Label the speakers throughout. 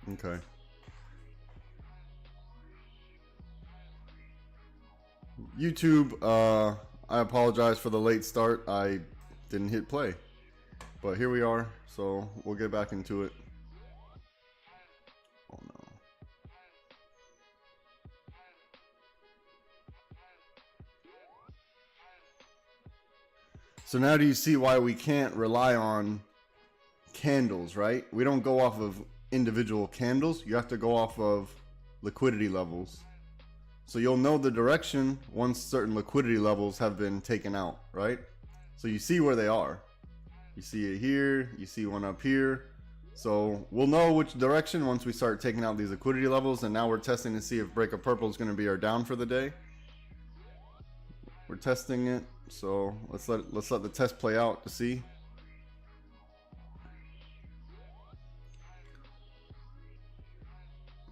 Speaker 1: Okay. YouTube, I apologize for the late start. I didn't hit play. But here we are, so we'll get back into it. Oh no. So now do you see why we can't rely on candles, right? We don't go off of individual candles. You have to go off of liquidity levels. So you'll know the direction once certain liquidity levels have been taken out, right? So you see where they are. You see it here, you see one up here. So we'll know which direction once we start taking out these liquidity levels. And now we're testing to see if break of purple is going to be our down for the day. We're testing it, so let's let the test play out to see.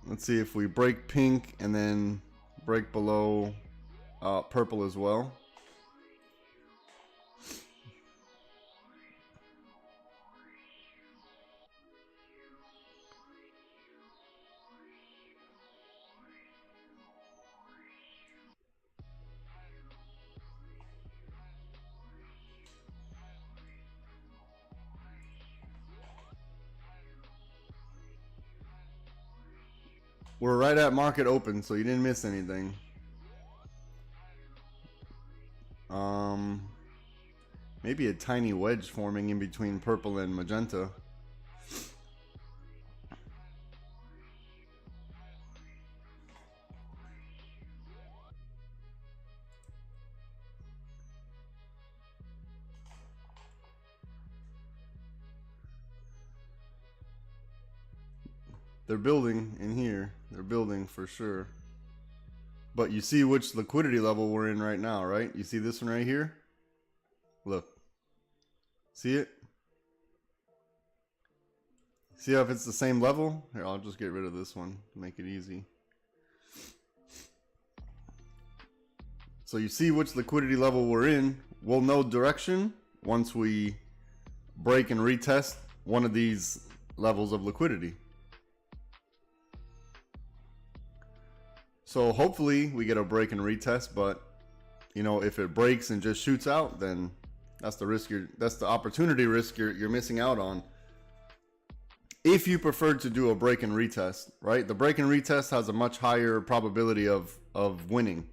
Speaker 1: Let's see if we break pink and then break below purple as well. We're right at market open, so you didn't miss anything. Maybe a tiny wedge forming in between purple and magenta. They're building in here. They're building for sure. But you see which liquidity level we're in right now, right? You see this one right here? Look. See it? See if it's the same level? Here, I'll just get rid of this one to make it easy. So you see which liquidity level we're in. We'll know direction once we break and retest one of these levels of liquidity. So hopefully we get a break and retest, but you know, if it breaks and just shoots out, then that's the risk that's the opportunity risk you're missing out on. If you prefer to do a break and retest, right? The break and retest has a much higher probability of winning.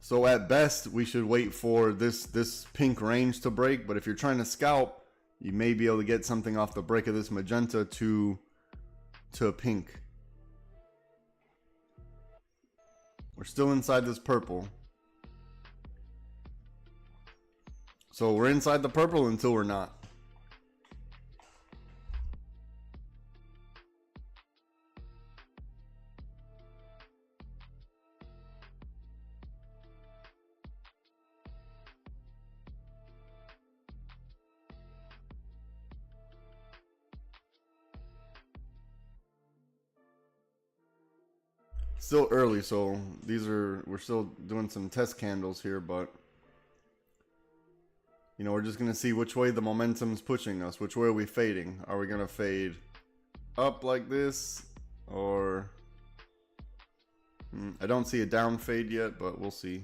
Speaker 1: So at best, we should wait for this pink range to break. But if you're trying to scalp, you may be able to get something off the break of this magenta to pink. We're still inside this purple. So we're inside the purple until we're not. Still early, so we're still doing some test candles here, but you know, we're just gonna see which way the momentum's pushing us. Which way are we fading? Are we gonna fade up like this, or I don't see a down fade yet, but we'll see.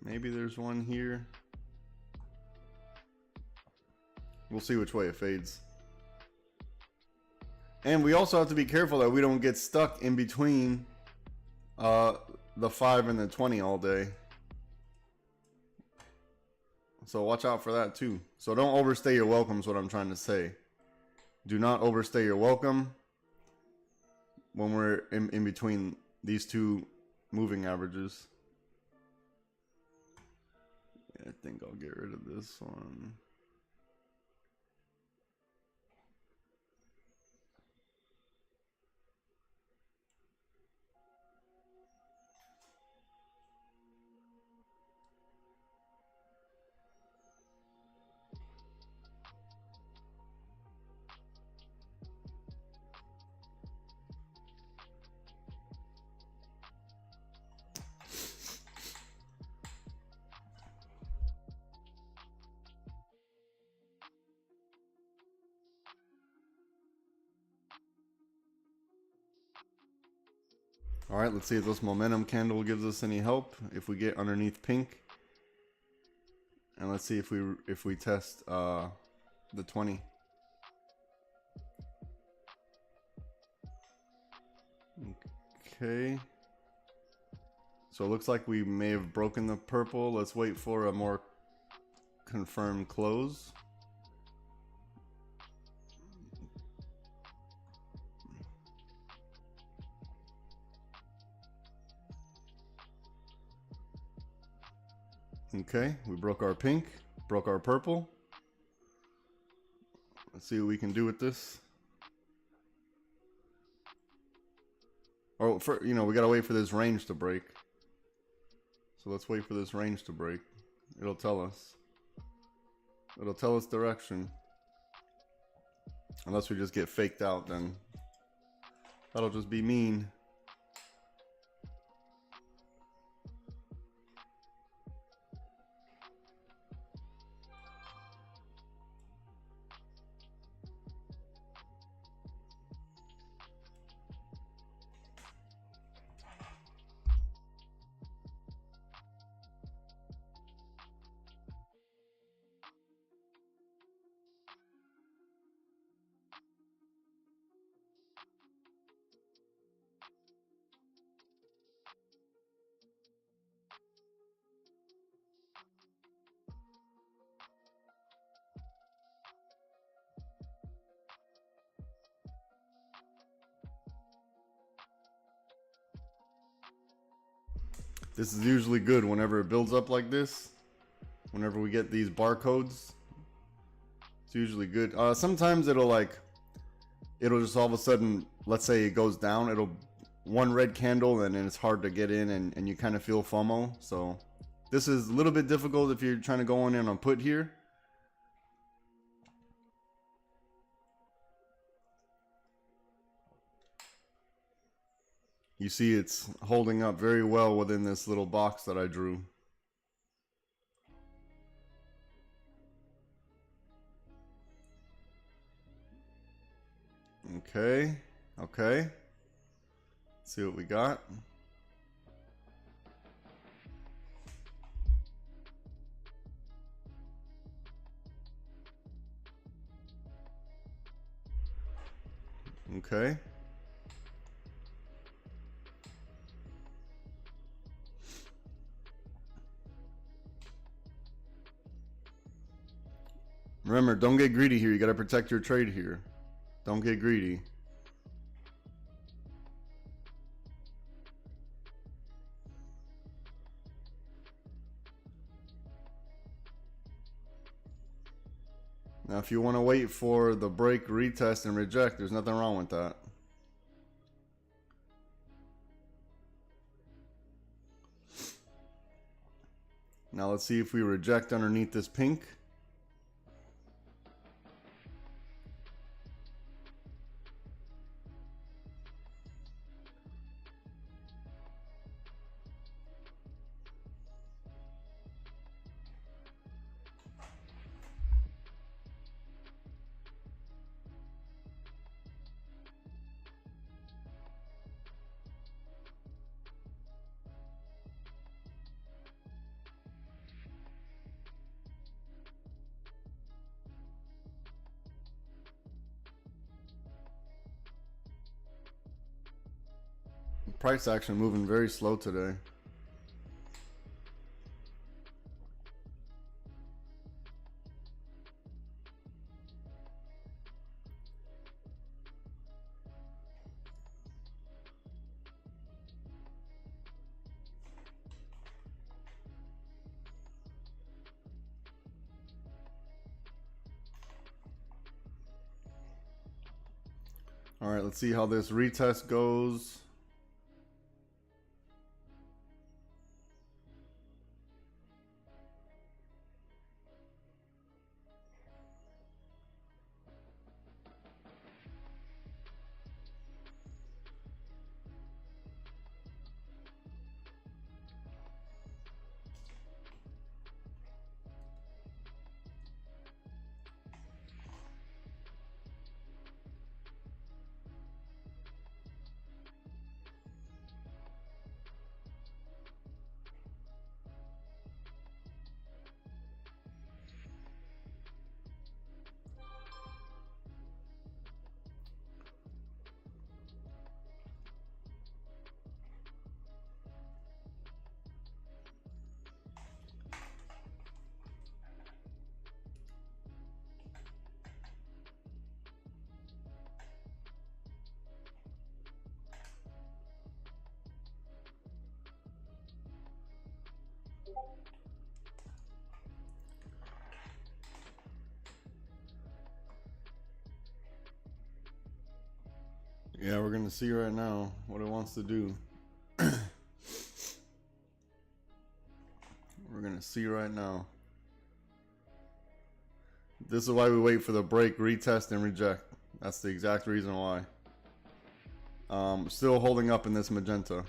Speaker 1: Maybe there's one here. We'll see which way it fades. And we also have to be careful that we don't get stuck in between the 5 and the 20 all day. So watch out for that too. So don't overstay your welcome is what I'm trying to say. Do not overstay your welcome when we're in between these two moving averages. I think I'll get rid of this one. All right, let's see if this momentum candle gives us any help. If we get underneath pink, and let's see if we test the 20. Okay. So it looks like we may have broken the purple. Let's wait for a more confirmed close. Okay, we broke our pink, broke our purple. Let's see what we can do with this. Oh, we gotta wait for this range to break. So let's wait for this range to break. It'll tell us. It'll tell us direction. Unless we just get faked out, then that'll just be mean. This is usually good whenever it builds up like this. Whenever we get these barcodes, it's usually good. Sometimes it'll just all of a sudden, let's say it goes down, it'll one red candle and then it's hard to get in and you kind of feel FOMO. So this is a little bit difficult if you're trying to go in on put here. You see it's holding up very well within this little box that I drew. Okay, okay. Let's see what we got. Okay. Remember, don't get greedy here. You got to protect your trade here. Don't get greedy. Now, if you want to wait for the break, retest, and reject, there's nothing wrong with that. Now, let's see if we reject underneath this pink. Price action moving very slow today. All right, let's see how this retest goes. Yeah, we're gonna see right now what it wants to do. We're gonna see right now. This is why we wait for the break, retest, and reject. That's the exact reason why. Still holding up in this magenta.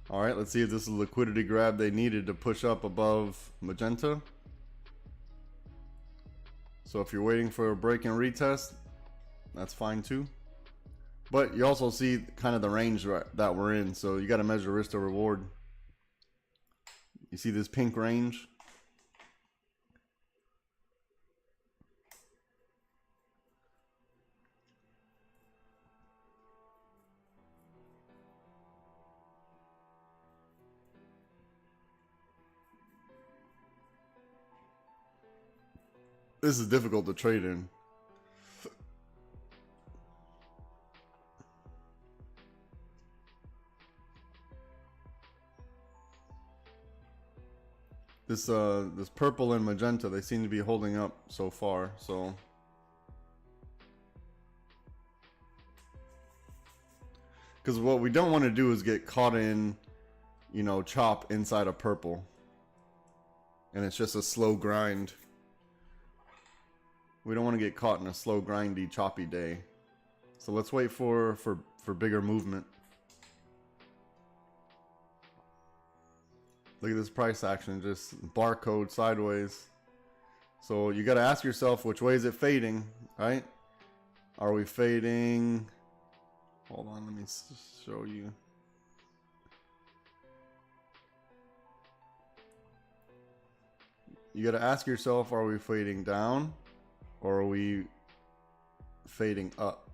Speaker 1: All right, let's see if this is a liquidity grab they needed to push up above magenta. So if you're waiting for a break and retest, that's fine too. But you also see kind of the range that we're in, so you got to measure risk to reward. You see this pink range? This is difficult to trade in. This purple and magenta, they seem to be holding up so far, so because what we don't want to do is get caught in, you know, chop inside of purple and it's just a slow grind. We don't want to get caught in a slow, grindy, choppy day. So let's wait for bigger movement. Look at this price action, just barcode sideways. So you got to ask yourself, which way is it fading, right? Are we fading? Hold on, let me show you. You got to ask yourself, are we fading down or are we fading up?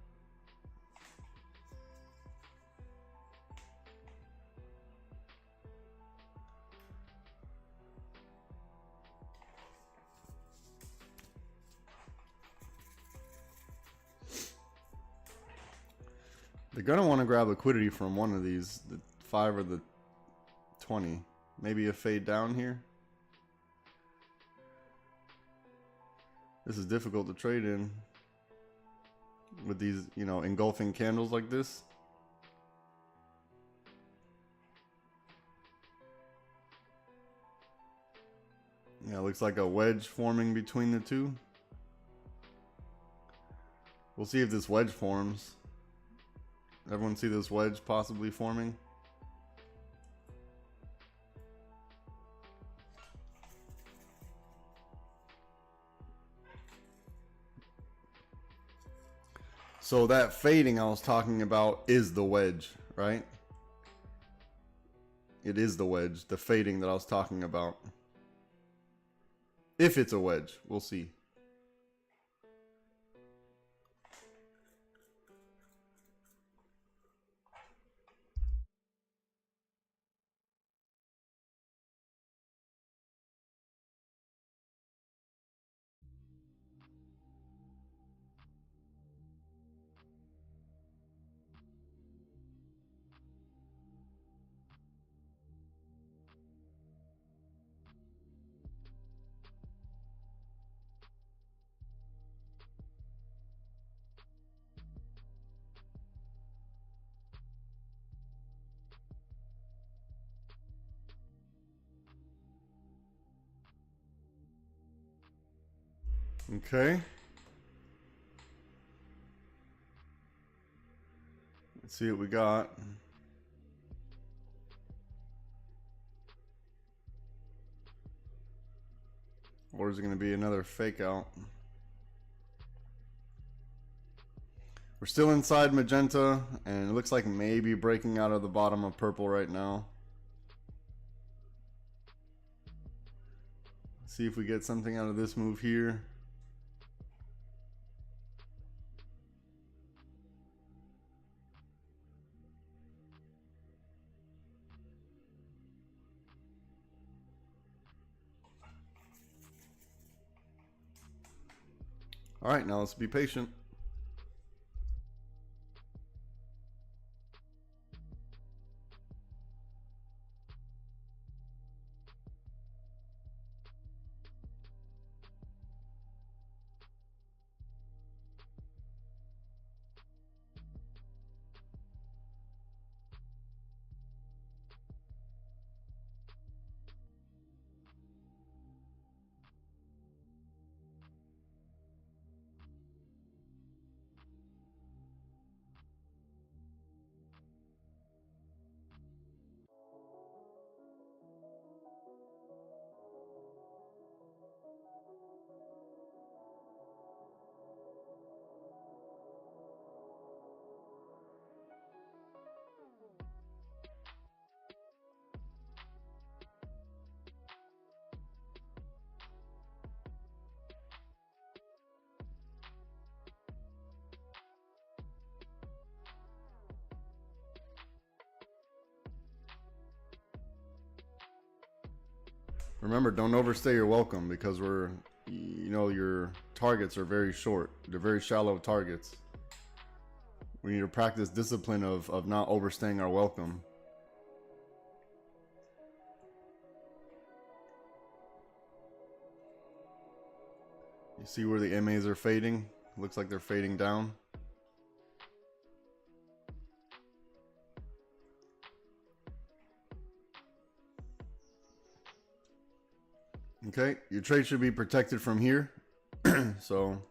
Speaker 1: They're going to want to grab liquidity from one of these, the 5 or the 20. Maybe a fade down here. This is difficult to trade in with these, you know, engulfing candles like this. Yeah, it looks like a wedge forming between the two. We'll see if this wedge forms. Everyone see this wedge possibly forming? So that fading I was talking about is the wedge, right? It is the wedge, the fading that I was talking about. If it's a wedge, we'll see. Okay. Let's see what we got. Or is it going to be another fake out? We're still inside magenta, and it looks like maybe breaking out of the bottom of purple right now. See if we get something out of this move here. All right, now let's be patient. Remember, don't overstay your welcome, because your targets are very short. They're very shallow targets. We need to practice discipline of not overstaying our welcome. You see where the MAs are fading? Looks like they're fading down. Okay, your trade should be protected from here. So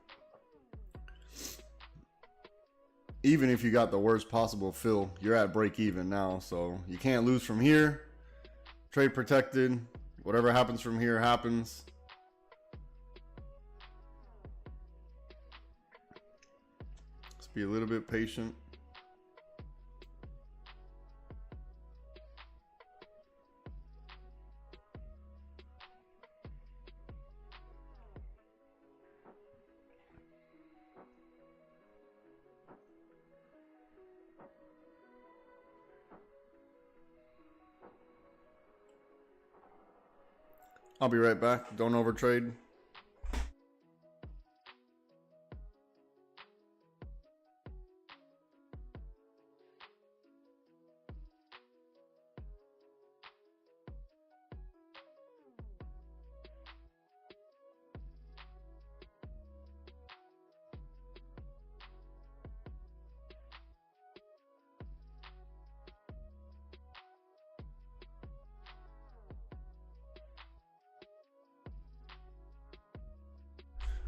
Speaker 1: even if you got the worst possible fill, you're at break even now. So you can't lose from here. Trade protected. Whatever happens from here happens. Let's be a little bit patient. I'll be right back. Don't overtrade.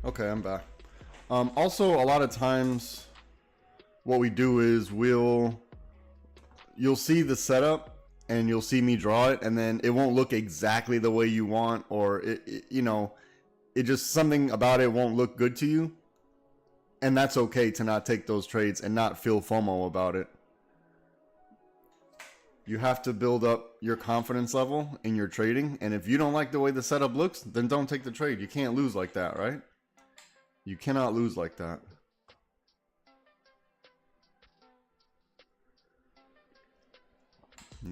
Speaker 1: Okay, I'm back. Also, a lot of times what we do is you'll see the setup and you'll see me draw it, and then it won't look exactly the way you want, or it just, something about it won't look good to you. And that's okay to not take those trades and not feel FOMO about it. You have to build up your confidence level in your trading. And if you don't like the way the setup looks, then don't take the trade. You can't lose like that, right? You cannot lose like that.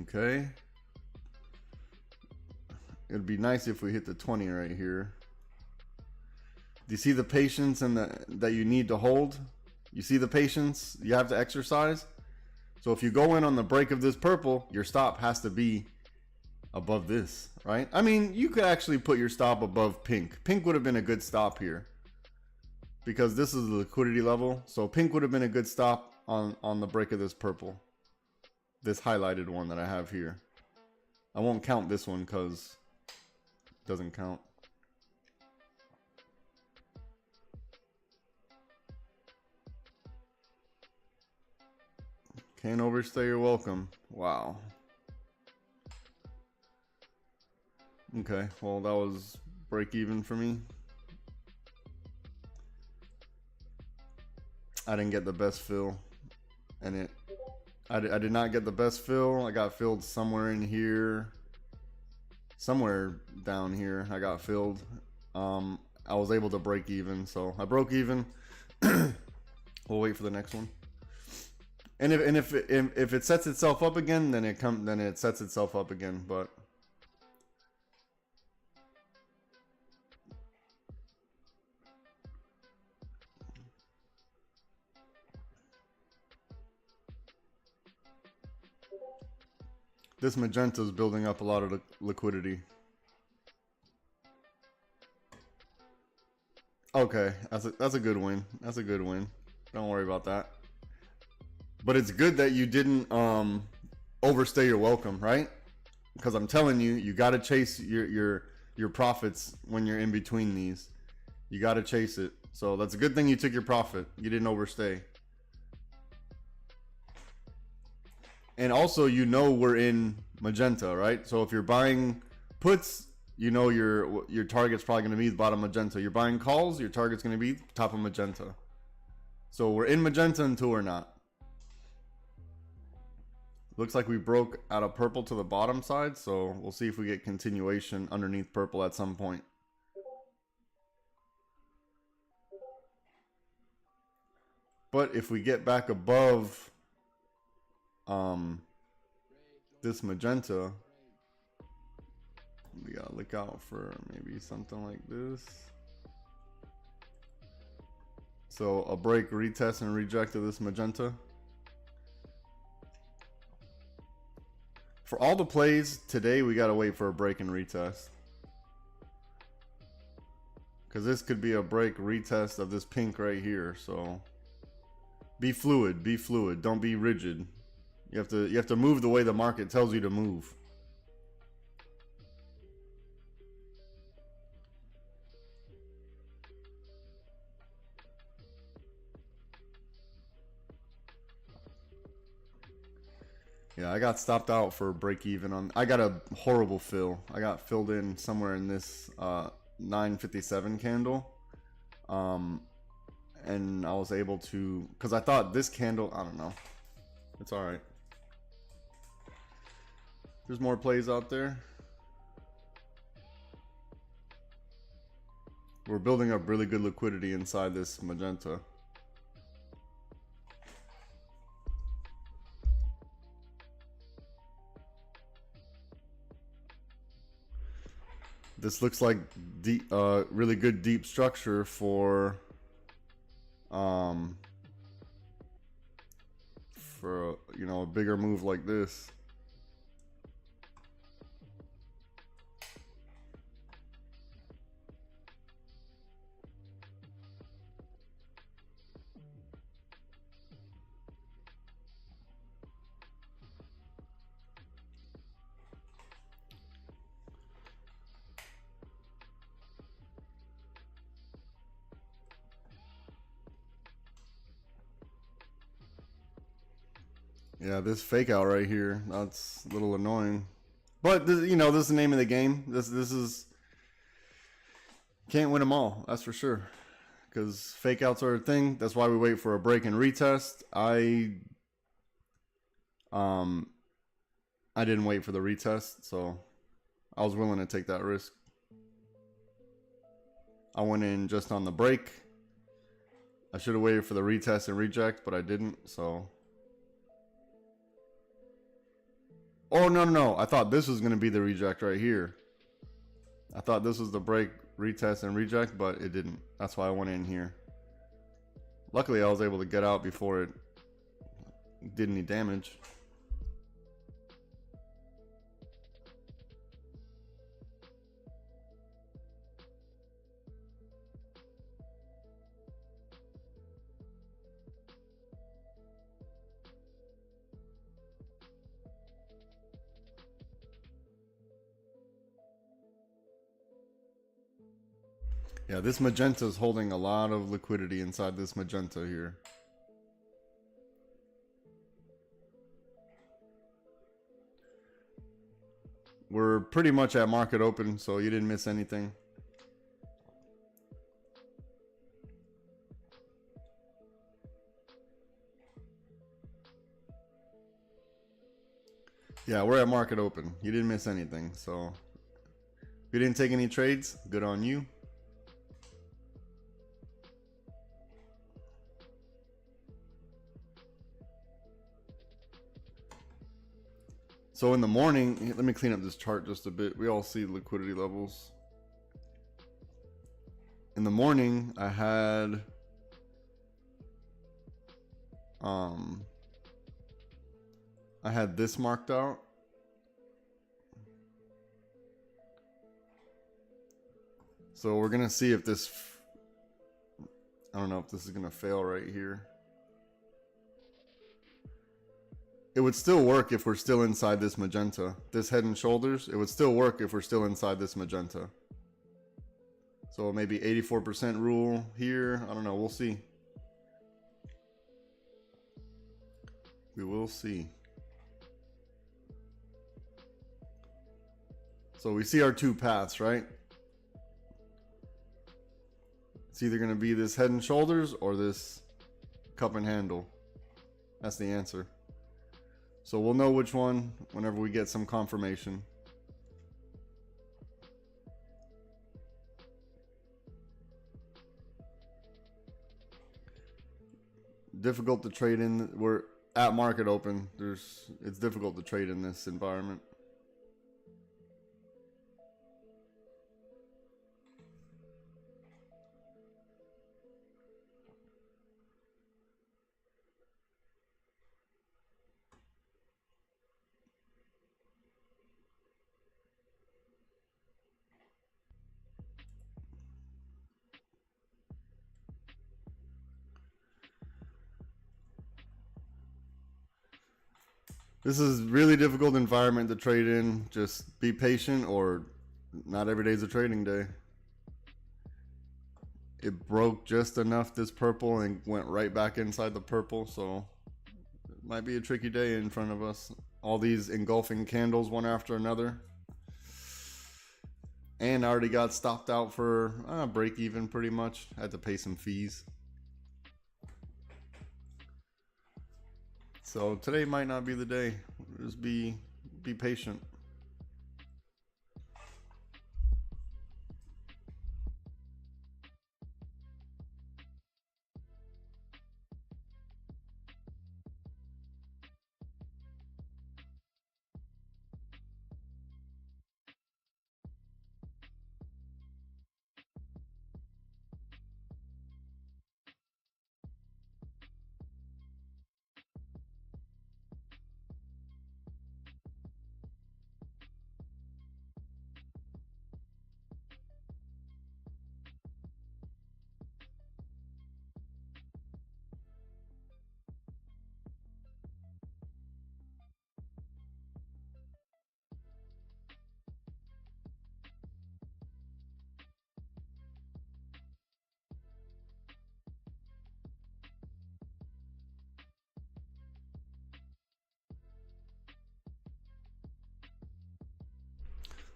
Speaker 1: Okay. It'd be nice if we hit the 20 right here. Do you see the patience and that you need to hold? You see the patience you have to exercise? So if you go in on the break of this purple, your stop has to be above this, right? I mean, you could actually put your stop above pink. Pink would have been a good stop here, because this is the liquidity level. So pink would have been a good stop on the break of this purple. This highlighted one that I have here. I won't count this one because it doesn't count. Can't overstay your welcome. Wow. Okay, well, that was break even for me. I didn't get the best fill, and I did not get the best fill. I got filled somewhere in here, somewhere down here. I got filled. I was able to break even, so I broke even. We'll wait for the next one. And if it sets itself up again, then it sets itself up again. But this magenta is building up a lot of liquidity. Okay, that's a good win. That's a good win. Don't worry about that. But it's good that you didn't overstay your welcome, right? Because I'm telling you, you got to chase your profits when you're in between these. You got to chase it. So that's a good thing you took your profit. You didn't overstay. And also, we're in magenta, right? So if you're buying puts, your target's probably going to be the bottom magenta. You're buying calls, your target's going to be top of magenta. So we're in magenta until we're not. Looks like we broke out of purple to the bottom side, so we'll see if we get continuation underneath purple at some point. But if we get back above this magenta, We gotta look out for maybe something like this. So a break, retest, and reject of this magenta. For all the plays today, we gotta wait for a break and retest. Because this could be a break retest of this pink right here. So be fluid, be fluid. Don't be rigid. You have to move the way the market tells you to move. Yeah, I got stopped out for break even on. I got a horrible fill. I got filled in somewhere in this 957 candle. And I was able to, because I thought this candle, I don't know. It's all right. There's more plays out there. We're building up really good liquidity inside this magenta. This looks like deep, really good deep structure for you know, a bigger move like this. Yeah, this fake out right here, that's a little annoying. But this, you know, this is the name of the game. This is, can't win them all, that's for sure. Because fake outs are a thing. That's why we wait for a break and retest. I didn't wait for the retest, so I was willing to take that risk. I went in just on the break. I should have waited for the retest and reject, but I didn't, so. Oh, no. I thought this was going to be the reject right here. I thought this was the break, retest, and reject, but it didn't. That's why I went in here. Luckily, I was able to get out before it did any damage. Yeah, this magenta is holding a lot of liquidity inside this magenta here. We're pretty much at market open, so you didn't miss anything. Yeah, we're at market open. You didn't miss anything, so if you didn't take any trades, good on you. So in the morning, let me clean up this chart just a bit. We all see liquidity levels. In the morning, I had this marked out. So we're gonna see if this, I don't know if this is gonna fail right here. It would still work if we're still inside this magenta. This head and shoulders, it would still work if we're still inside this magenta. So maybe 84% rule here. I don't know, we'll see. We will see. So we see our two paths, right? It's either gonna be this head and shoulders or this cup and handle. That's the answer. So we'll know which one whenever we get some confirmation. Difficult to trade in. We're at market open. It's difficult to trade in this environment. This is really difficult environment to trade in. Just be patient, or not every day is a trading day. It broke just enough this purple and went right back inside the purple, so it might be a tricky day in front of us. All these engulfing candles one after another. And I already got stopped out for break even pretty much. I had to pay some fees. So today might not be the day. Just be patient.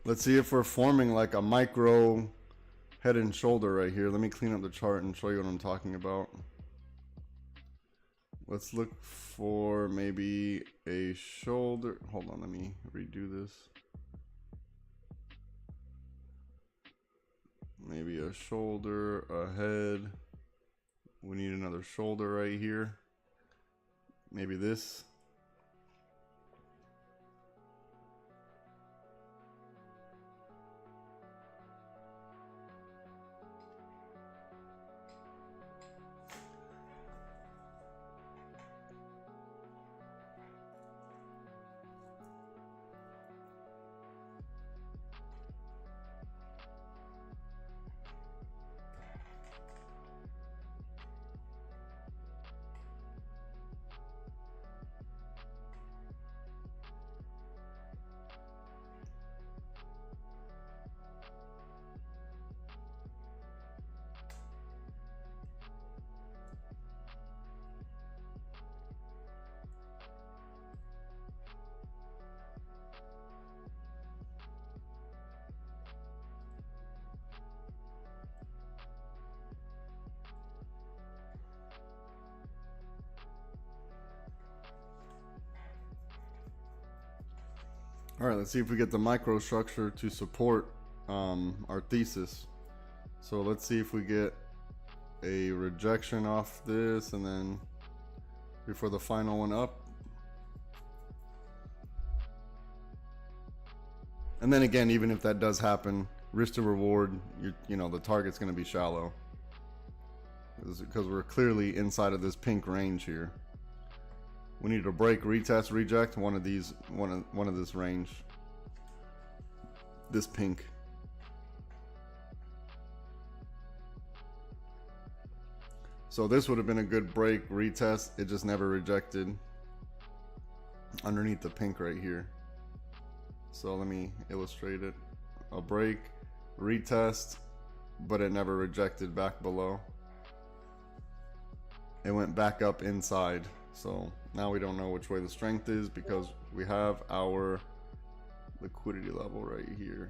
Speaker 1: Let's see if we're forming like a micro head and shoulder right here. Let me clean up the chart and show you what I'm talking about. Let's look for maybe a shoulder. Hold on, let me redo this. Maybe a shoulder, a head. We need another shoulder right here. Maybe this. All right, let's see if we get the microstructure to support our thesis. So let's see if we get a rejection off this and then before the final one up. And then again, even if that does happen, risk to reward, you know, the target's going to be shallow because we're clearly inside of this pink range here. We need to break, retest, reject one of these, one of this range. This pink. So this would have been a good break, retest. It just never rejected underneath the pink right here. So let me illustrate it. A break, retest, but it never rejected back below. It went back up inside. So now we don't know which way the strength is because we have our liquidity level right here.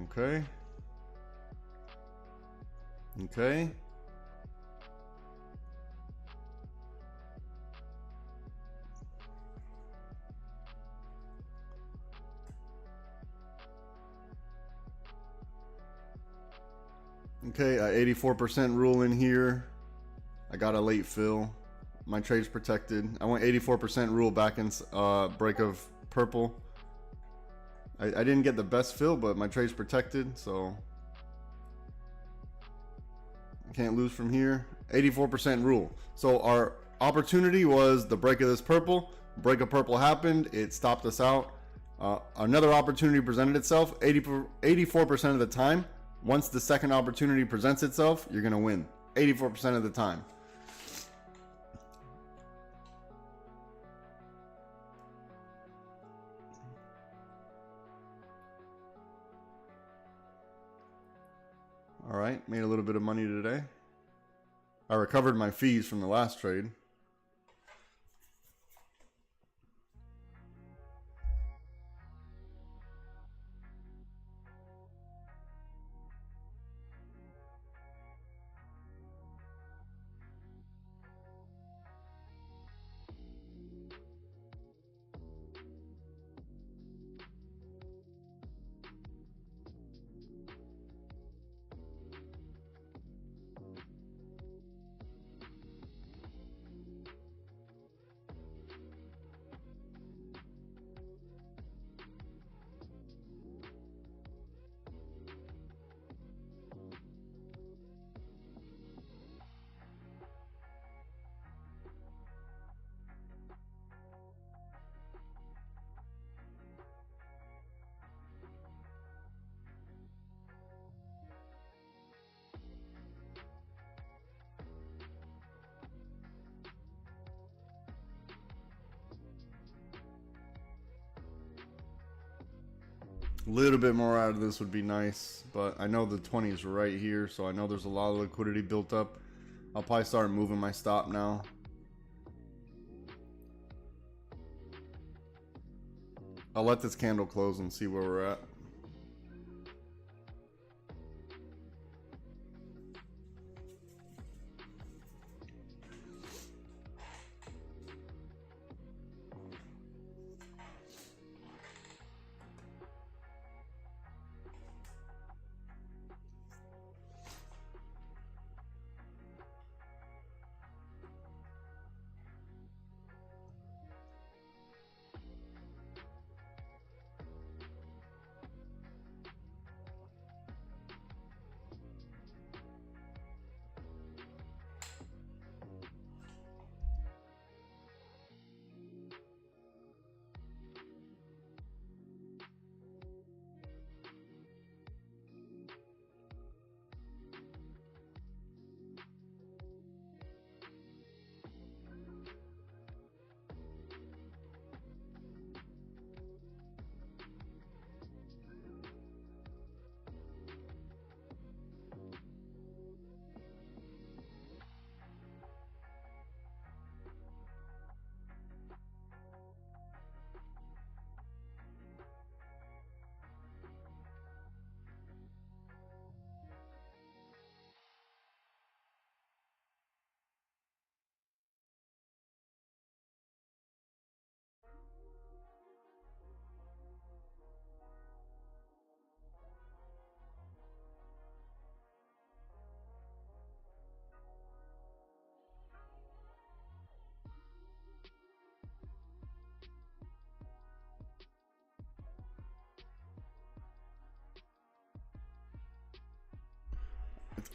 Speaker 1: Okay. Okay. Okay, 84% rule in here. I got a late fill. My trade's protected. I went 84% rule back in break of purple. I didn't get the best fill, but my trade's protected, so I can't lose from here. 84% rule. So our opportunity was the break of this purple. Break of purple happened. It stopped us out. Another opportunity presented itself. 84% of the time, once the second opportunity presents itself, you're going to win. 84% of the time. All right, made a little bit of money today. I recovered my fees from the last trade. A little bit more out of this would be nice, but I know the 20 is right here, so I know there's a lot of liquidity built up. I'll probably start moving my stop now. I'll let this candle close and see where we're at.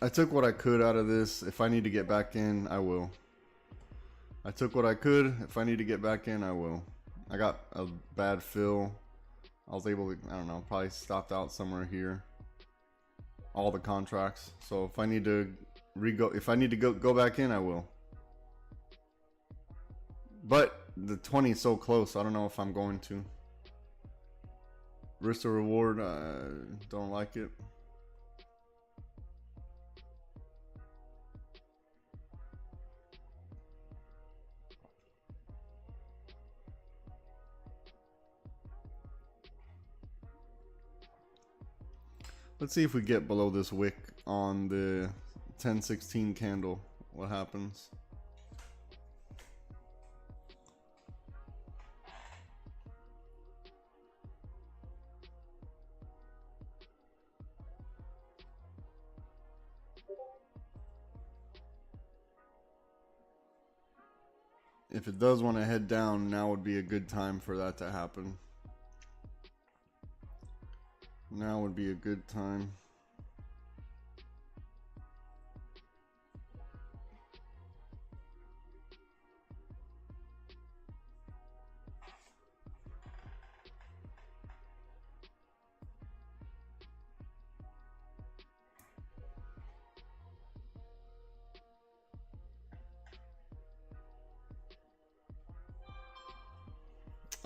Speaker 1: I took what I could out of this. If I need to get back in, I will. I took what I could. If I need to get back in, I will. I got a bad fill. I was able to, I don't know, probably stopped out somewhere here. All the contracts. So if I need to go back in, I will. But the 20 is so close, I don't know if I'm going to. Risk to reward, don't like it. Let's see if we get below this wick on the 1016 candle. What happens? If it does want to head down, now would be a good time for that to happen. Now would be a good time.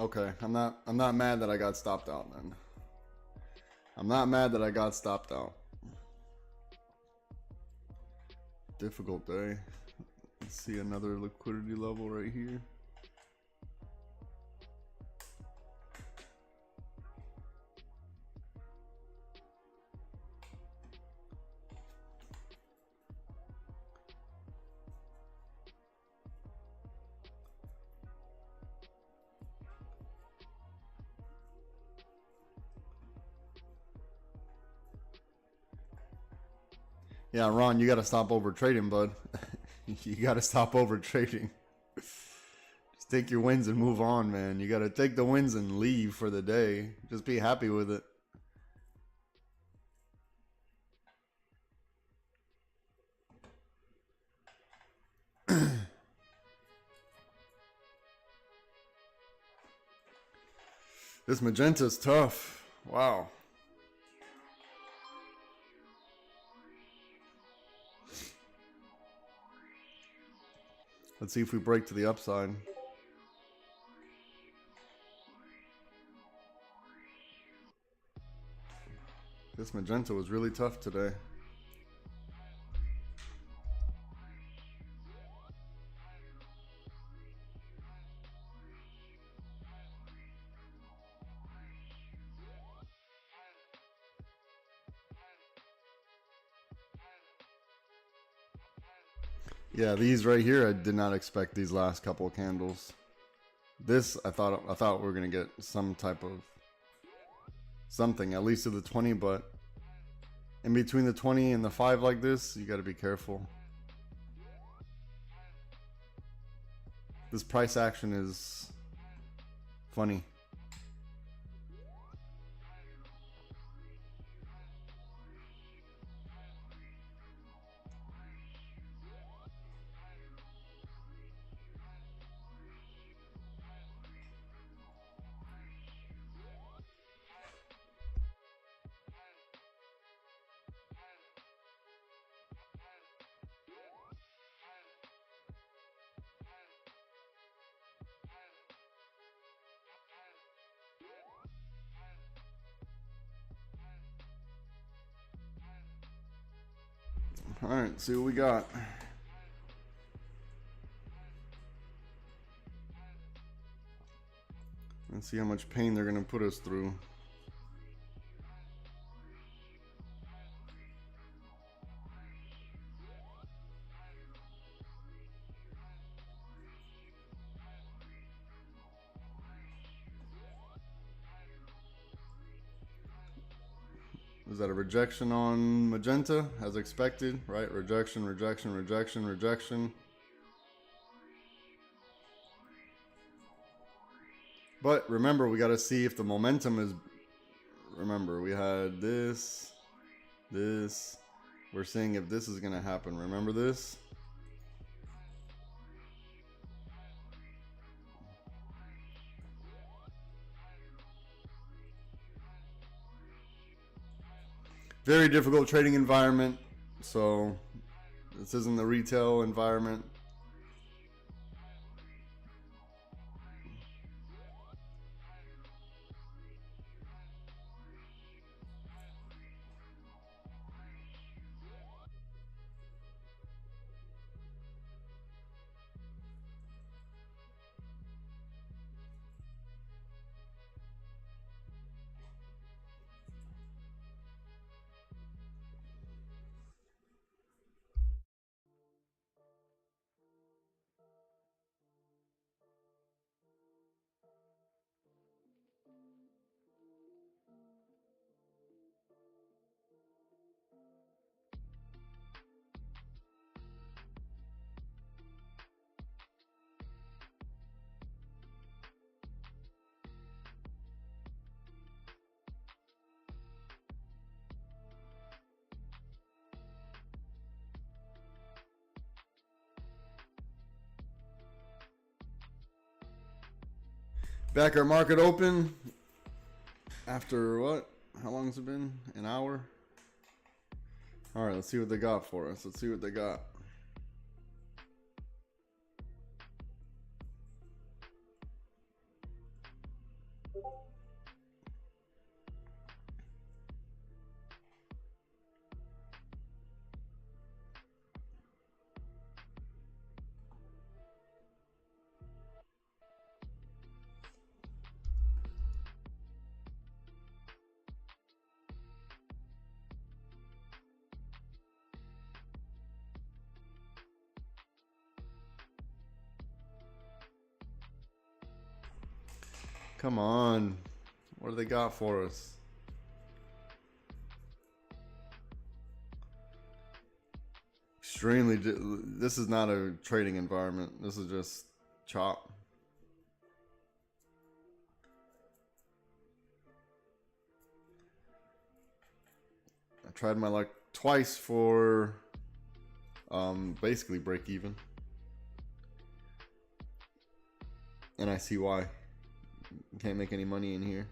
Speaker 1: Okay, I'm not mad that I got stopped out then. I'm not mad that I got stopped out. Difficult day. Let's see another liquidity level right here. Yeah, Ron, you got to stop over trading, bud. You got to stop over trading. Just take your wins and move on, man. You got to take the wins and leave for the day. Just be happy with it. This magenta's tough. Wow. Let's see if we break to the upside. This magenta was really tough today. Yeah, these right here, I did not expect these last couple of candles. This, I thought we were gonna get some type of something, at least to the 20, but in between the 20 and the 5 like this, you got to be careful. This price action is funny. All right, see what we got. Let's see how much pain they're gonna put us through. Was that a rejection on magenta, as expected, right? Rejection, rejection, rejection, rejection. But remember, we got to see if the momentum is... Remember, we had this, this. We're seeing if this is going to happen. Remember this? Very difficult trading environment. So this isn't the retail environment. Back our market open after what? How long has it been? An hour? All right, let's see what they got for us. Let's see what they got. Come on. What do they got for us? Extremely. This is not a trading environment. This is just chop. I tried my luck twice for basically break even. And I see why. Can't make any money in here.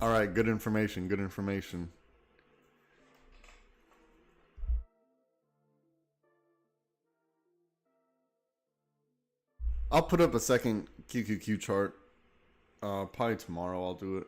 Speaker 1: All right, good information, good information. I'll put up a second QQQ chart. Probably tomorrow I'll do it.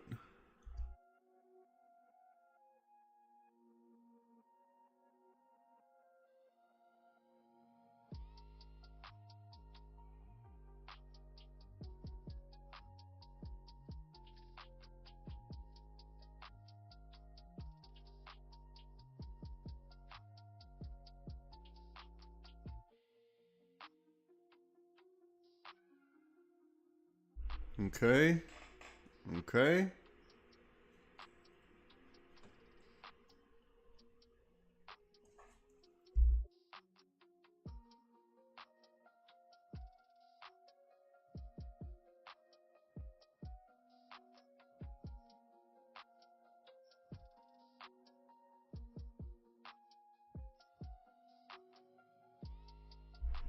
Speaker 1: Okay. Okay.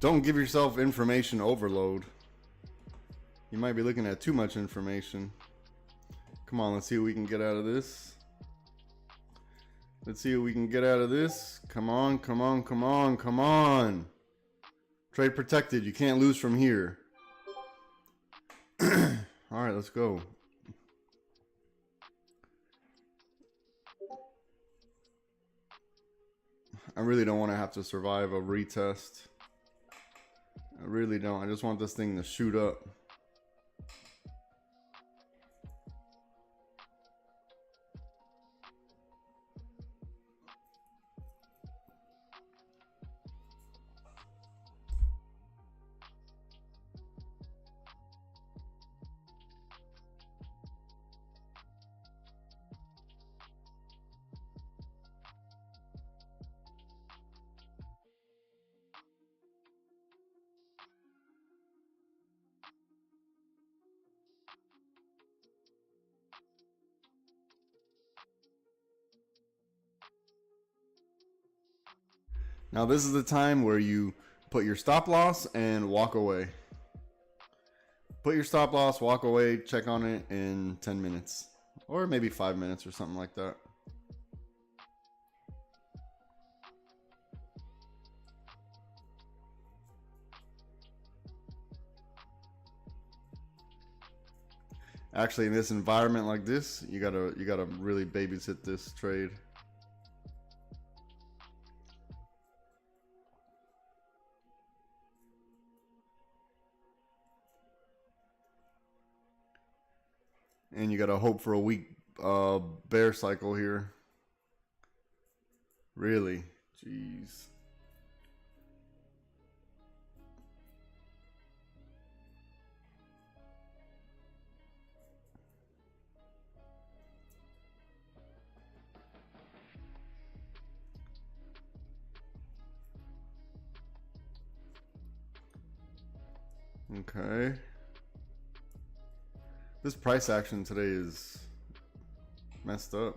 Speaker 1: Don't give yourself information overload. You might be looking at too much information. Come on, let's see what we can get out of this. Let's see what we can get out of this. Come on, come on, come on, come on. Trade protected. You can't lose from here. All right, let's go. I really don't want to have to survive a retest. I really don't. I just want this thing to shoot up. Now this is the time where you put your stop loss and walk away. Put your stop loss, walk away, check on it in 10 minutes. Or maybe 5 minutes or something like that. Actually, in this environment like this, you gotta really babysit this trade. And you gotta hope for a weak bear cycle here. Really, jeez. Okay. This price action today is messed up.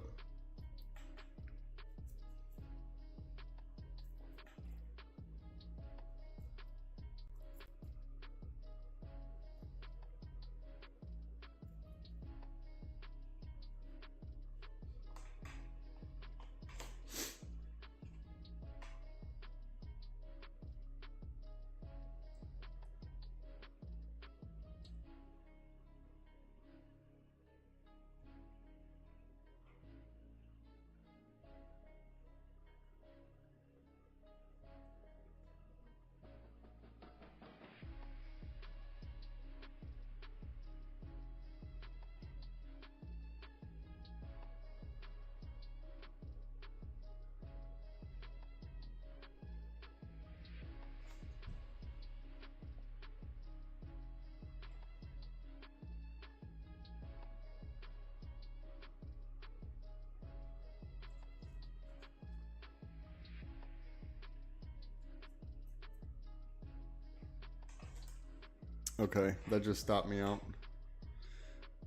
Speaker 1: Okay, that just stopped me out.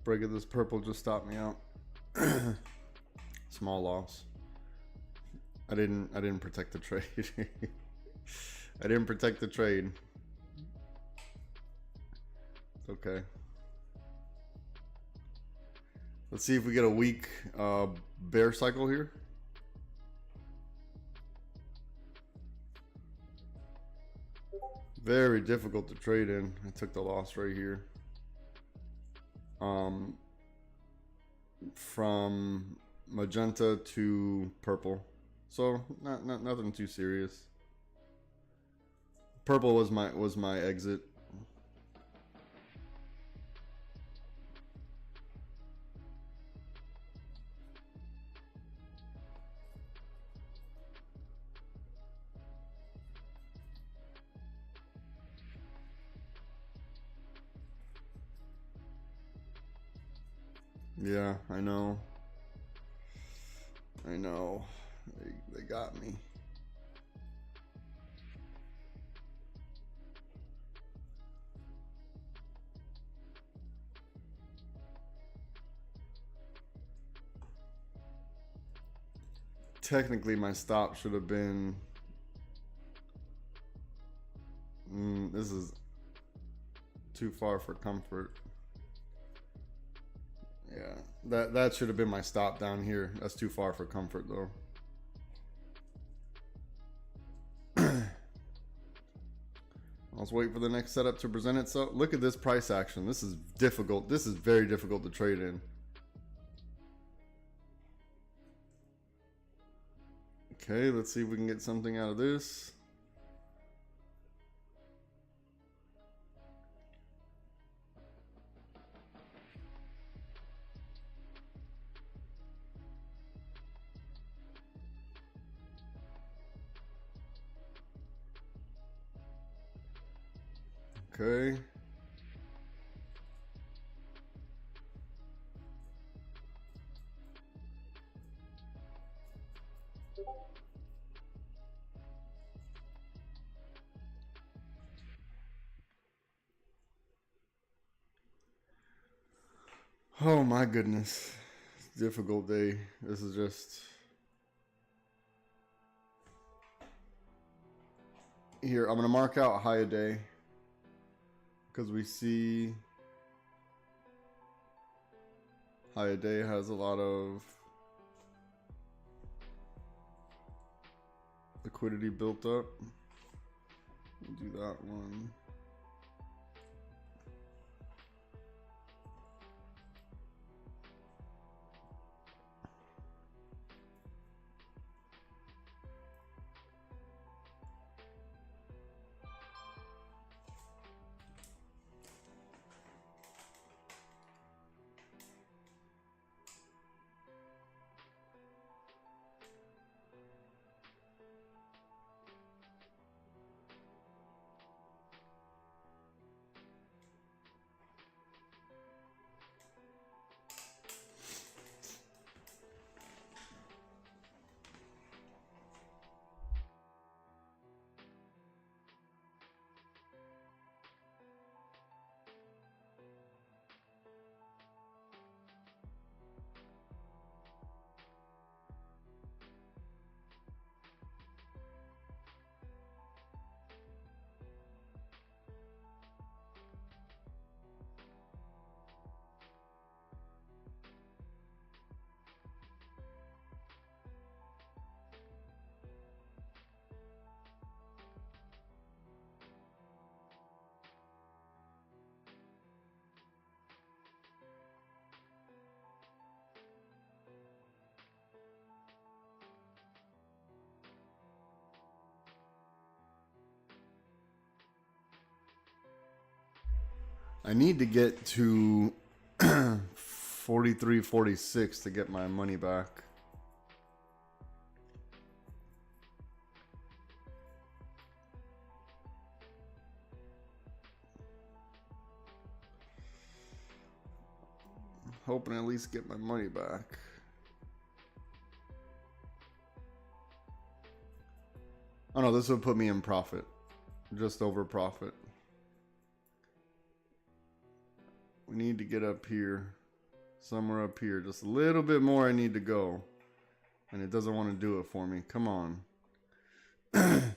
Speaker 1: Break of this purple just stopped me out. Small loss. I didn't protect the trade. I didn't protect the trade. Okay. Let's see if we get a weak bear cycle here. Very difficult to trade in. I took the loss right here. From magenta to purple. So nothing too serious. Purple was my exit. Yeah, I know. I know. They got me. Technically, my stop should have been... this is too far for comfort. Yeah, that should have been my stop down here. That's too far for comfort, though. Let's wait for the next setup to present itself. Look at this price action. This is difficult. This is very difficult to trade in. Okay, let's see if we can get something out of this. Okay. Oh my goodness. Difficult day. This is just... Here, I'm going to mark out high a day. Because we see high a day has a lot of liquidity built up. We'll do that one. I need to get to 43.46 to get my money back. Hoping to at least get my money back. Oh no, this would put me in profit. Just over profit. We need to get up here. Somewhere up here. Just a little bit more I need to go. And it doesn't want to do it for me. Come on. I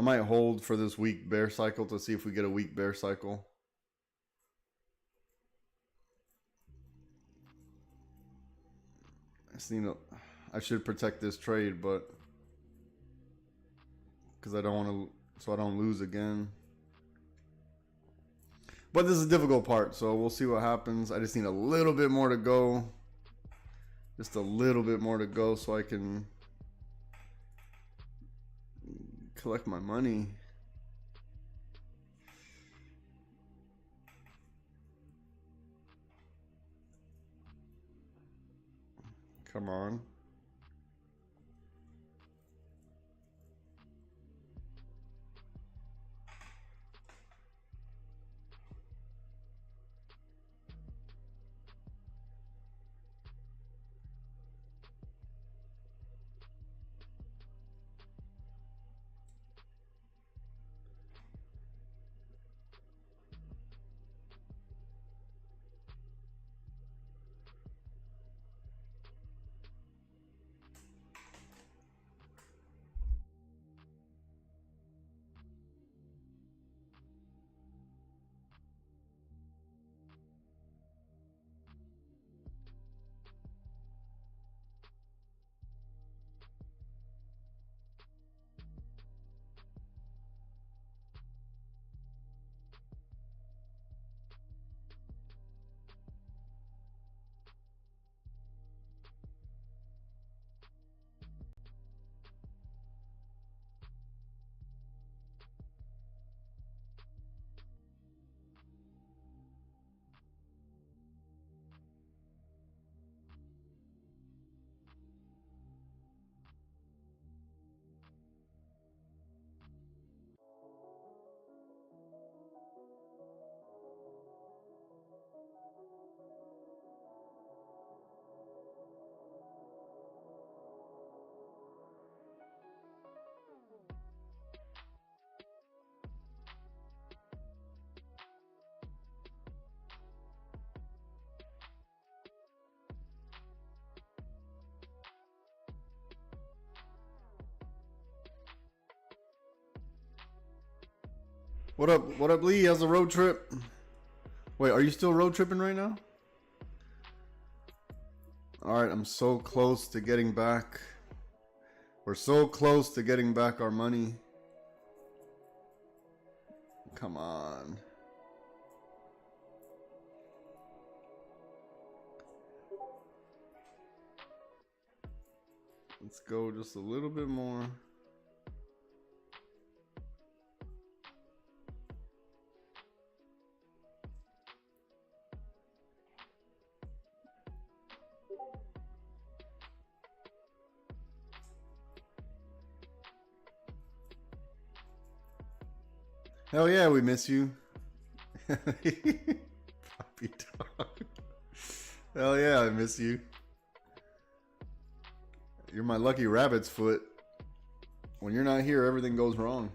Speaker 1: might hold for this weak bear cycle to see if we get a weak bear cycle. I should protect this trade, but because I don't want to, so I don't lose again. But this is the difficult part, so we'll see what happens. I just need a little bit more to go. Just a little bit more to go so I can collect my money. Come on. What up? What up, Lee? How's the road trip? Wait, are you still road tripping right now? All right, I'm so close to getting back. We're so close to getting back our money. Come on. Let's go just a little bit more. Hell yeah, we miss you. Puppy dog. Hell yeah, I miss you. You're my lucky rabbit's foot. When you're not here, everything goes wrong.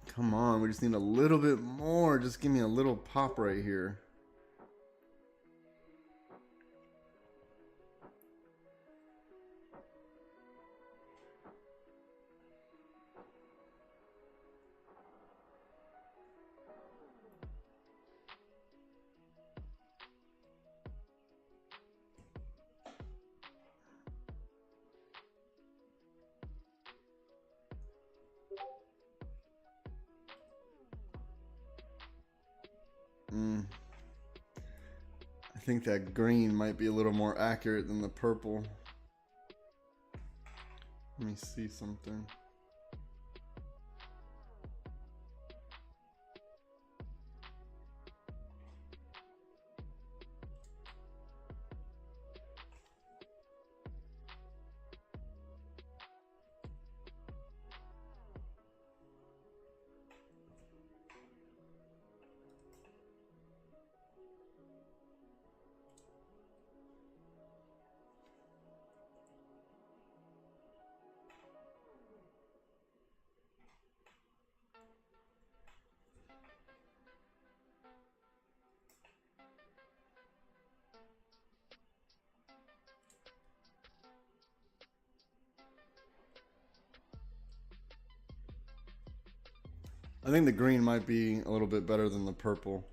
Speaker 1: Come on, we just need a little bit more. Just give me a little pop right here. I think that green might be a little more accurate than the purple. Let me see something. I think the green might be a little bit better than the purple.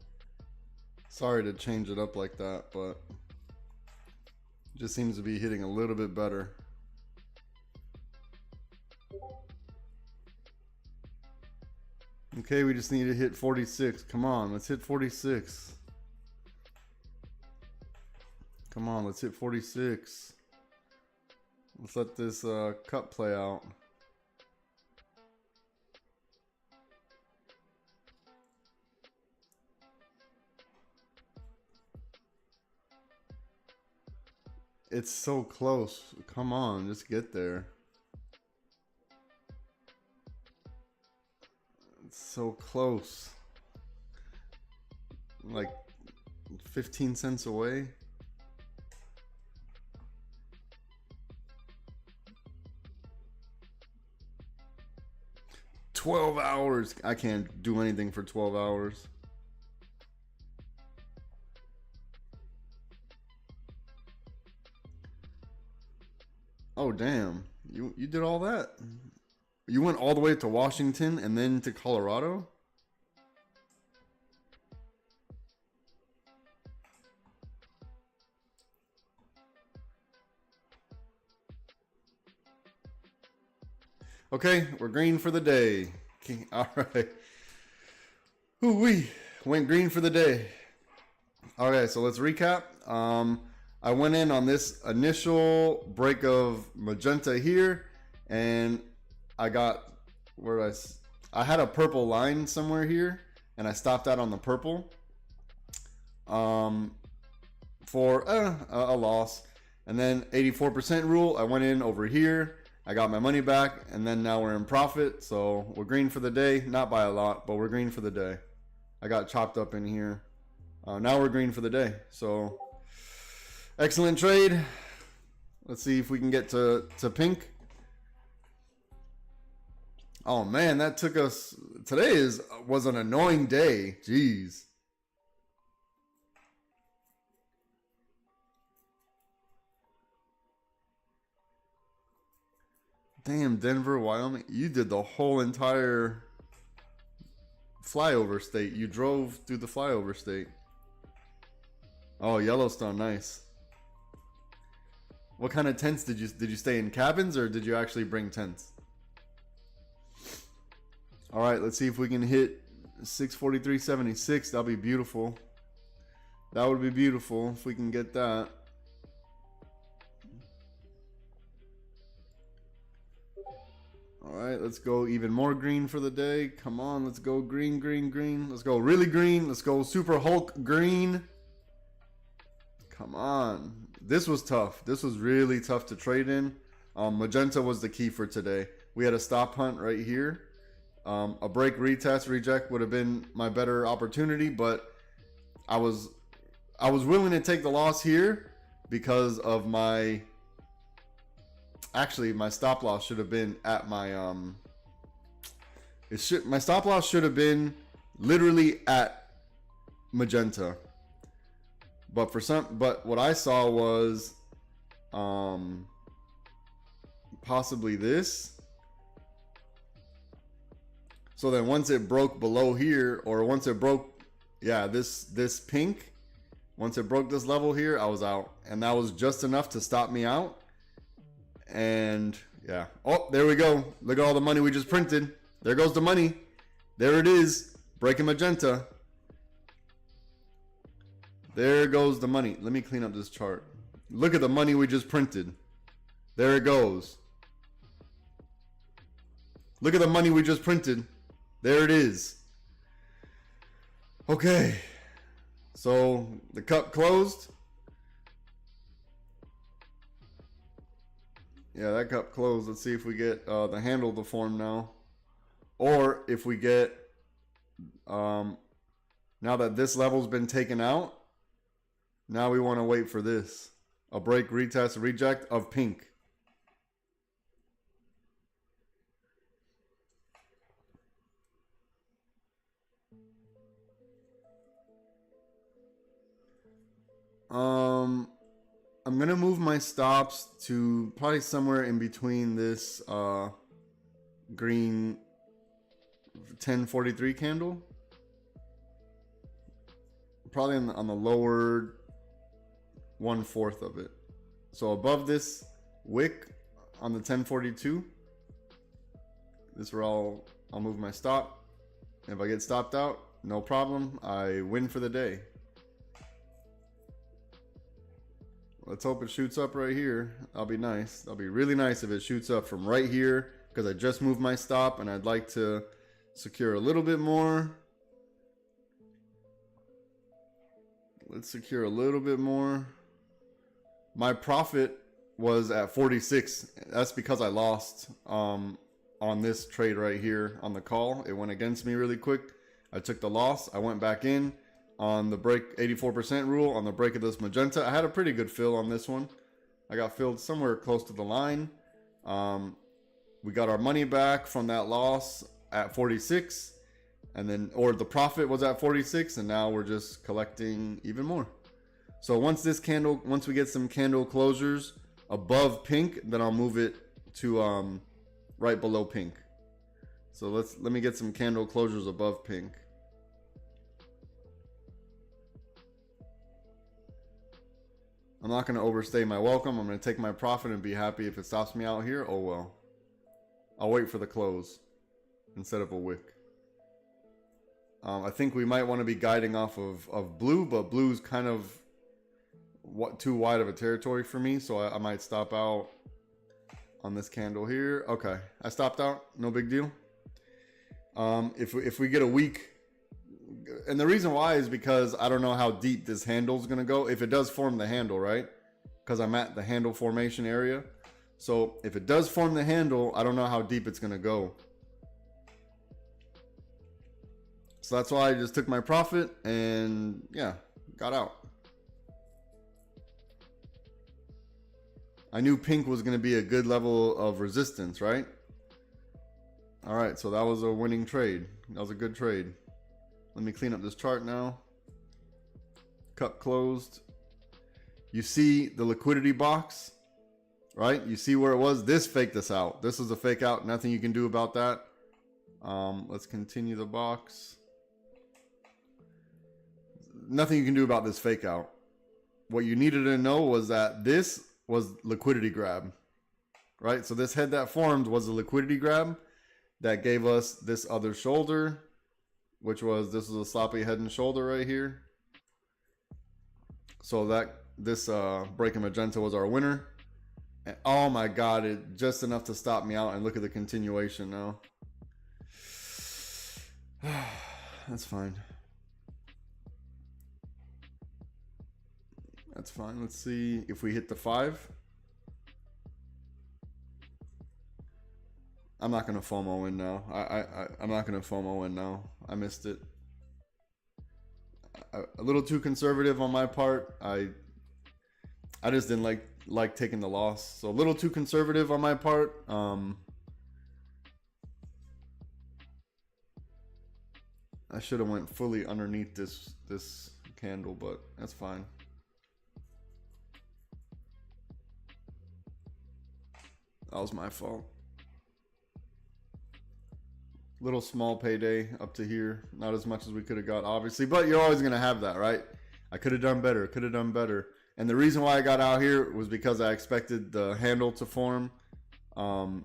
Speaker 1: Sorry to change it up like that, but it just seems to be hitting a little bit better. Okay, we just need to hit 46. Come on, let's hit 46. Come on, let's hit 46. Let's let this cut play out. It's so close. Come on, just get there. It's so close. Like 15 cents away. $12 hours. I can't do anything for 12 hours. Oh damn. You did all that? You went all the way to Washington and then to Colorado? Okay, we're green for the day. Okay, all right. Ooh-wee. Went green for the day. Okay, so let's recap. I went in on this initial break of magenta here, and I got I had a purple line somewhere here, and I stopped out on the purple for a loss. And then 84% rule, I went in over here. I got my money back, and then now we're in profit. So we're green for the day, not by a lot, but we're green for the day. I got chopped up in here. Now we're green for the day. So excellent trade. Let's see if we can get to pink. Oh man, that took us. Today was an annoying day. Jeez. Damn, Denver, Wyoming. You did the whole entire flyover state. You drove through the flyover state. Oh, Yellowstone, nice. What kind of tents did you stay in? Cabins, or did you actually bring tents? All right, let's see if we can hit 643.76. That'll be beautiful. That would be beautiful if we can get that. All right, let's go even more green for the day. Come on, let's go green, green, green. Let's go really green. Let's go Super Hulk green. Come on. This was tough. This was really tough to trade in. Magenta was the key for today. We had a stop hunt right here. A break, retest, reject would have been my better opportunity, but I was willing to take the loss here because of my. Actually, my stop loss should have been at my my stop loss should have been literally at magenta. But what I saw was possibly this. So then once it broke below here, or once it broke, yeah, this pink, once it broke this level here, I was out. And that was just enough to stop me out. And yeah. Oh, there we go. Look at all the money we just printed. There goes the money. There it is. Breaking magenta. There goes the money. Let me clean up this chart. Look at the money we just printed. There it goes. Look at the money we just printed. There it is. Okay. So the cup closed. Yeah, that cup closed. Let's see if we get the handle to form now. Or if we get, now that this level's been taken out, now we want to wait for this. A break, retest, reject of pink. I'm gonna move my stops to probably somewhere in between this green 1043 candle. Probably on the lower 1/4 of it. So above this wick on the 1042, this is where I'll move my stop. If I get stopped out, no problem. I win for the day. Let's hope it shoots up right here. That'll be nice. That'll be really nice if it shoots up from right here, because I just moved my stop and I'd like to secure a little bit more. Let's secure a little bit more. My profit was at 46. That's because I lost on this trade right here on the call. It went against me really quick. I took the loss. I went back in on the break 84% rule on the break of this magenta. I had a pretty good fill on this one. I got filled somewhere close to the line. We got our money back from that loss at 46, and then, or the profit was at 46, and now we're just collecting even more. So once we get some candle closures above pink, then I'll move it to right below pink. So let me get some candle closures above pink. I'm not going to overstay my welcome. I'm going to take my profit and be happy if it stops me out here. Oh well. I'll wait for the close instead of a wick. I think we might want to be guiding off of blue, but blue's kind of too wide of a territory for me, so I might stop out on this candle here. Okay, I stopped out. No big deal. If we get a weak, and the reason why is because I don't know how deep this handle is going to go. If it does form the handle, right? Because I'm at the handle formation area. So if it does form the handle, I don't know how deep it's going to go. So that's why I just took my profit and yeah, got out. I knew pink was going to be a good level of resistance, right? All right, so that was a winning trade. That was a good trade. Let me clean up this chart now. Cup closed. You see the liquidity box, right? You see where it was. This faked us out. This is a fake out. Nothing you can do about that. Let's continue the box. Nothing you can do about this fake out. What you needed to know was that this was liquidity grab, right? So this head that formed was a liquidity grab that gave us this other shoulder, which was, this is a sloppy head and shoulder right here. So that this break in magenta was our winner. And oh my God, it just enough to stop me out, and look at the continuation now. That's fine. That's fine. Let's see if we hit the 5. I'm not going to FOMO in now. I'm not going to FOMO in now. I missed it. A little too conservative on my part. I just didn't like taking the loss. So a little too conservative on my part. I should have went fully underneath this candle, but that's fine. That was my fault. Little small payday up to here. Not as much as we could have got, obviously, but you're always going to have that, right? I could have done better. Could have done better. And the reason why I got out here was because I expected the handle to form. Or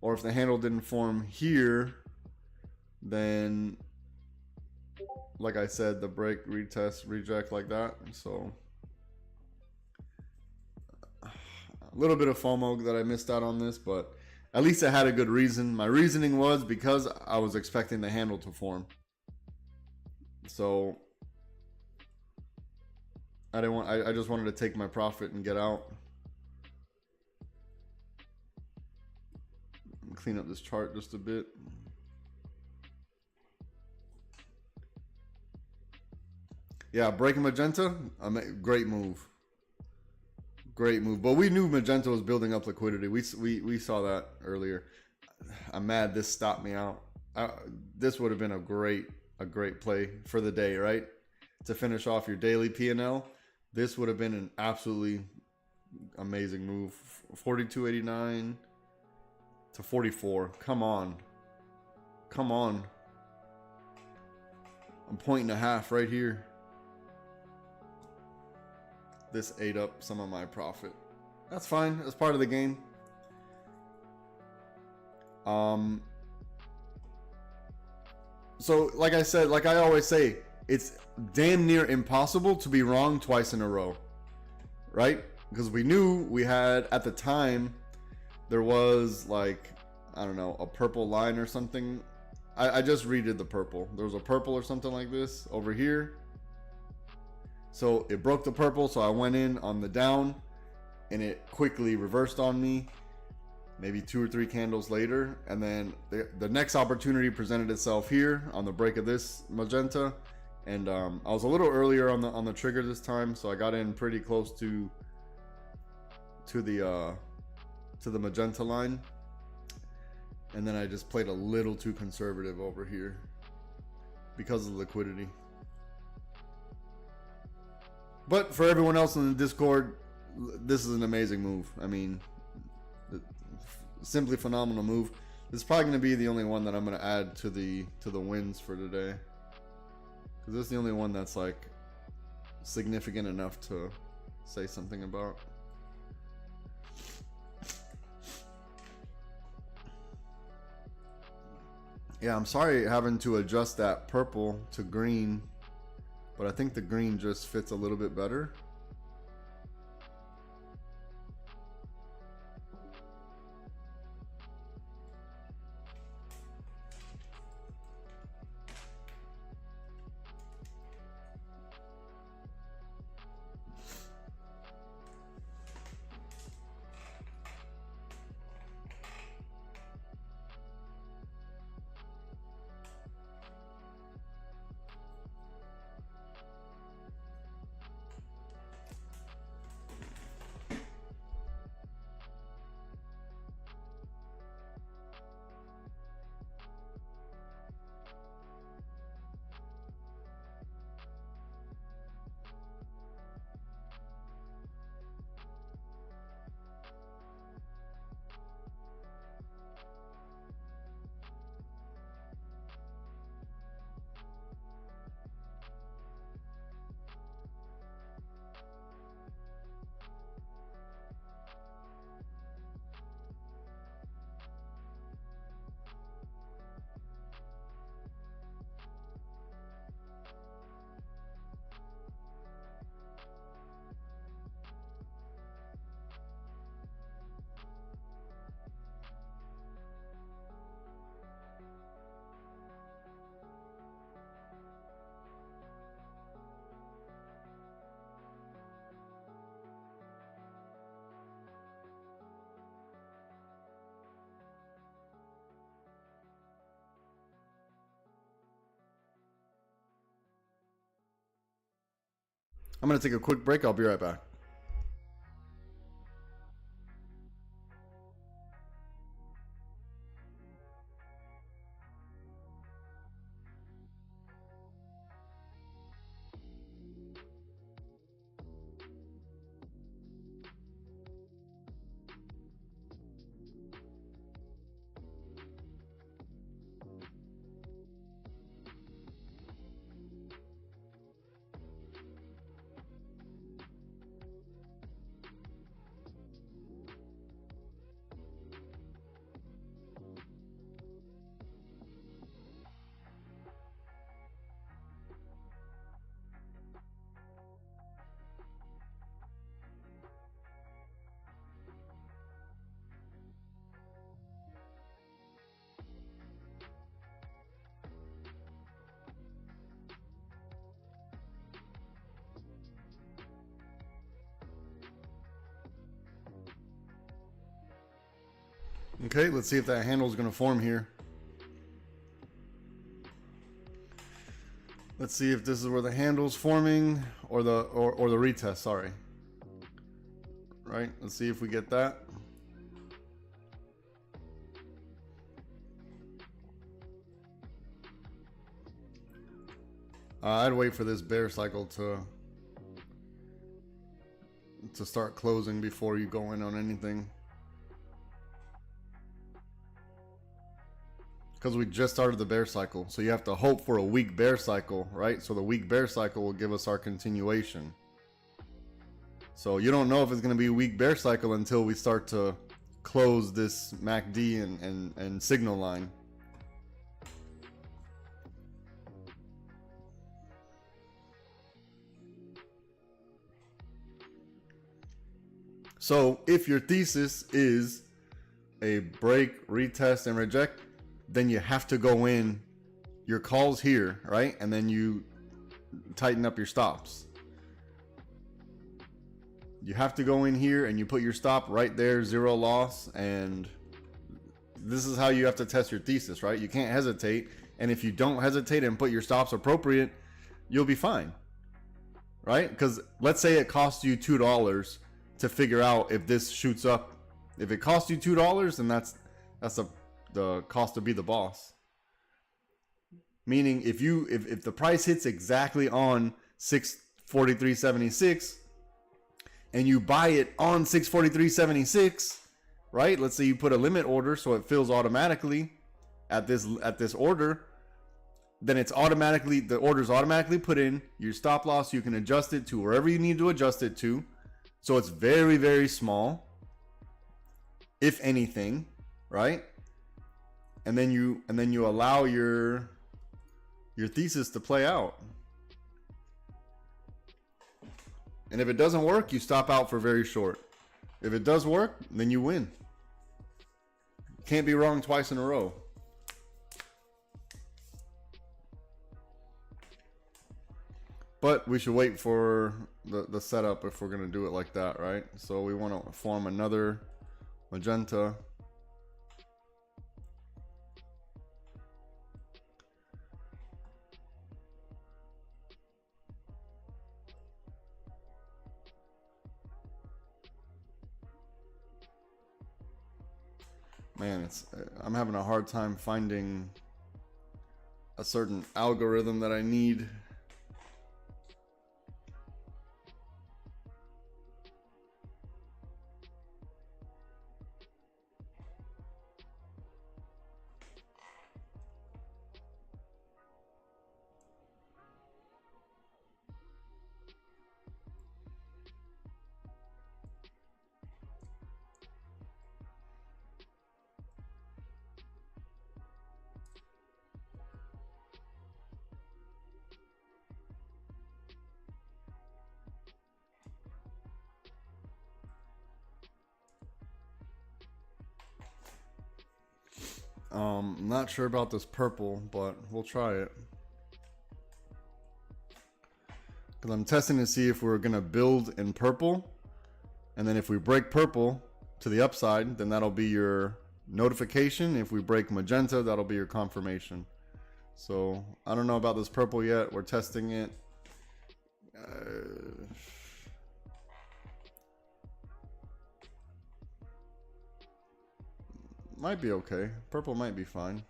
Speaker 1: if the handle didn't form here, then, like I said, the break, retest, reject like that. So a little bit of FOMO that I missed out on this, but at least I had a good reason. My reasoning was because I was expecting the handle to form. So I just wanted to take my profit and get out. Clean up this chart just a bit. Yeah, breaking magenta, great move. Great move. But we knew magenta was building up liquidity. We saw that earlier. I'm mad this stopped me out. This would have been a great play for the day, right? To finish off your daily P&L. This would have been an absolutely amazing move. 42.89 to 44. Come on. come on. A 1.5 right here. This ate up some of my profit. That's fine. That's part of the game. So like I said, like I always say, it's damn near impossible to be wrong twice in a row, right? Because we knew we had, at the time, there was like, I don't know, a purple line or something. I just redid the purple. There was a purple or something like this over here. So it broke the purple, so I went in on the down, and it quickly reversed on me. Maybe 2 or 3 candles later, and then the next opportunity presented itself here on the break of this magenta, and I was a little earlier on the trigger this time, so I got in pretty close to the magenta line, and then I just played a little too conservative over here because of the liquidity. But for everyone else in the Discord, this is an amazing move. I mean, simply phenomenal move. This is probably going to be the only one that I'm going to add to the wins for today, because this is the only one that's like significant enough to say something about. Yeah, I'm sorry having to adjust that purple to green, but I think the green just fits a little bit better. I'm going to take a quick break. I'll be right back. Okay, let's see if that handle is going to form here. Let's see if this is where the handle's forming, or the retest, sorry. Right, let's see if we get that. I'd wait for this bear cycle to start closing before you go in on anything. Because we just started the bear cycle. So you have to hope for a weak bear cycle, right? So the weak bear cycle will give us our continuation. So you don't know if it's going to be a weak bear cycle until we start to close this MACD and signal line. So if your thesis is a break, retest, and reject, then you have to go in your calls here, right? And then you tighten up your stops. You have to go in here and you put your stop right there, 0 loss. And this is how you have to test your thesis, right? You can't hesitate. And if you don't hesitate and put your stops appropriate, you'll be fine, right? Because let's say it costs you $2 to figure out if this shoots up. If it costs you $2, then that's the cost to be the boss. Meaning if the price hits exactly on 643.76 and you buy it on 643.76, right? Let's say you put a limit order so it fills automatically at this order, then it's automatically, the order's automatically put in. Your stop loss, you can adjust it to wherever you need to adjust it to. So it's very, very small, if anything, right? And then you allow your thesis to play out. And if it doesn't work, you stop out for very short. If it does work, then you win. Can't be wrong twice in a row. But we should wait for the setup if we're going to do it like that, right? So we want to form another magenta. Man, I'm having a hard time finding a certain algorithm that I need. I'm not sure about this purple, but we'll try it. Because I'm testing to see if we're going to build in purple. And then if we break purple to the upside, then that'll be your notification. If we break magenta, that'll be your confirmation. So I don't know about this purple yet. We're testing it. Might be okay. Purple might be fine.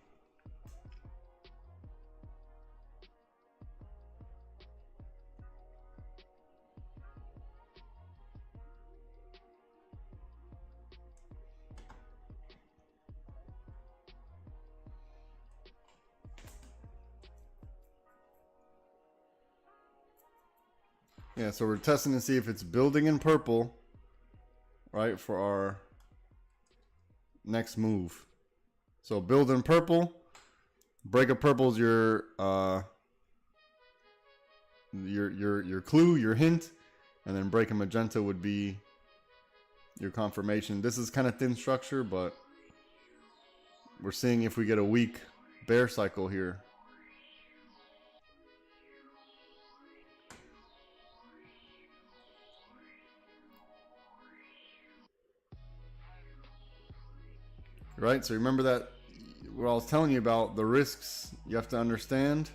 Speaker 1: Yeah, so we're testing to see if it's building in purple, right, for our next move. So build in purple. Break of purple is your clue, your hint, and then break of magenta would be your confirmation. This is kind of thin structure, but we're seeing if we get a weak bear cycle here. Right, so remember that what I was telling you about the risks you have to understand.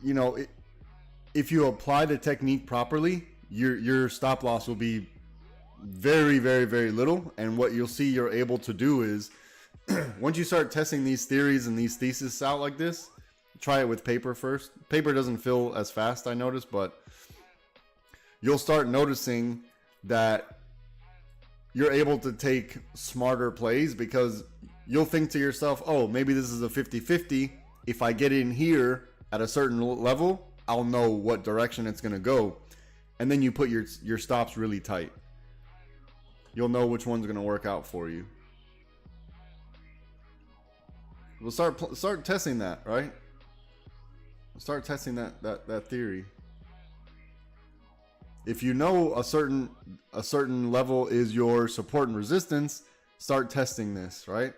Speaker 1: You know, if you apply the technique properly, your stop loss will be very, very, very little. And what you'll see you're able to do is once you start testing these theories and these theses out like this, try it with paper first. Paper doesn't fill as fast, I noticed, but you'll start noticing that you're able to take smarter plays because you'll think to yourself, oh, maybe this is a 50-50. If I get in here at a certain level, I'll know what direction it's going to go. And then you put your stops really tight. You'll know which one's going to work out for you. We'll start testing that, right? Start testing that theory. If you know a certain level is your support and resistance, start testing this, right?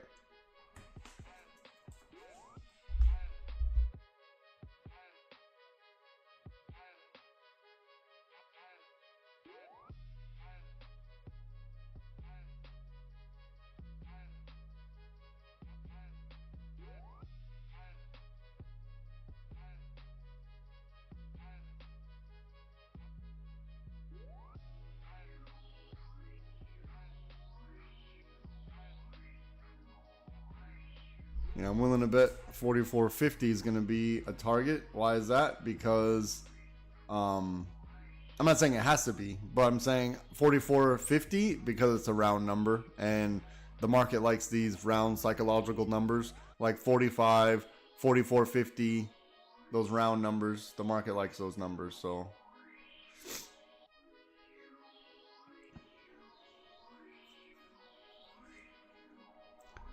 Speaker 1: You know, I'm willing to bet 44.50 is going to be a target. Why is that? Because I'm not saying it has to be, but I'm saying 44.50 because it's a round number, and the market likes these round psychological numbers like 45, 44.50, those round numbers. The market likes those numbers, so.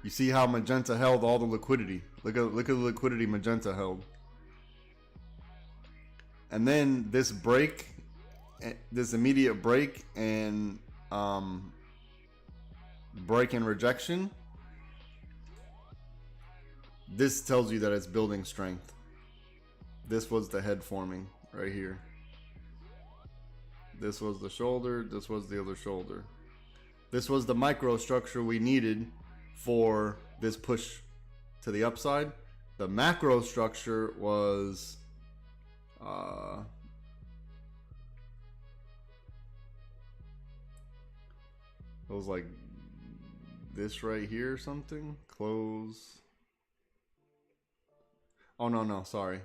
Speaker 1: You see how magenta held all the liquidity. Look at the liquidity magenta held. And then this break, this immediate break and break and rejection, this tells you that it's building strength. This was the head forming right here. This was the shoulder, this was the other shoulder. This was the microstructure we needed for this push to the upside. The macro structure was it was like this right here or something. Close. Oh no, sorry.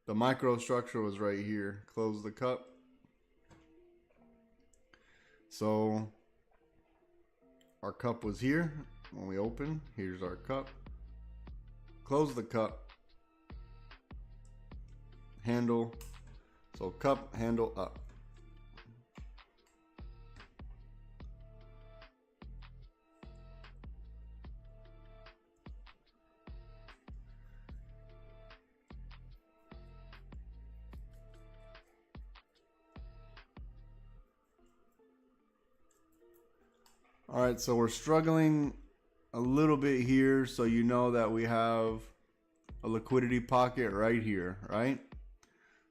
Speaker 1: The microstructure was right here. Close the cup. So our cup was here when we open. Here's our cup. Close the cup. Handle. So cup, handle, up. All right, so we're struggling a little bit here, so you know that we have a liquidity pocket right here, right?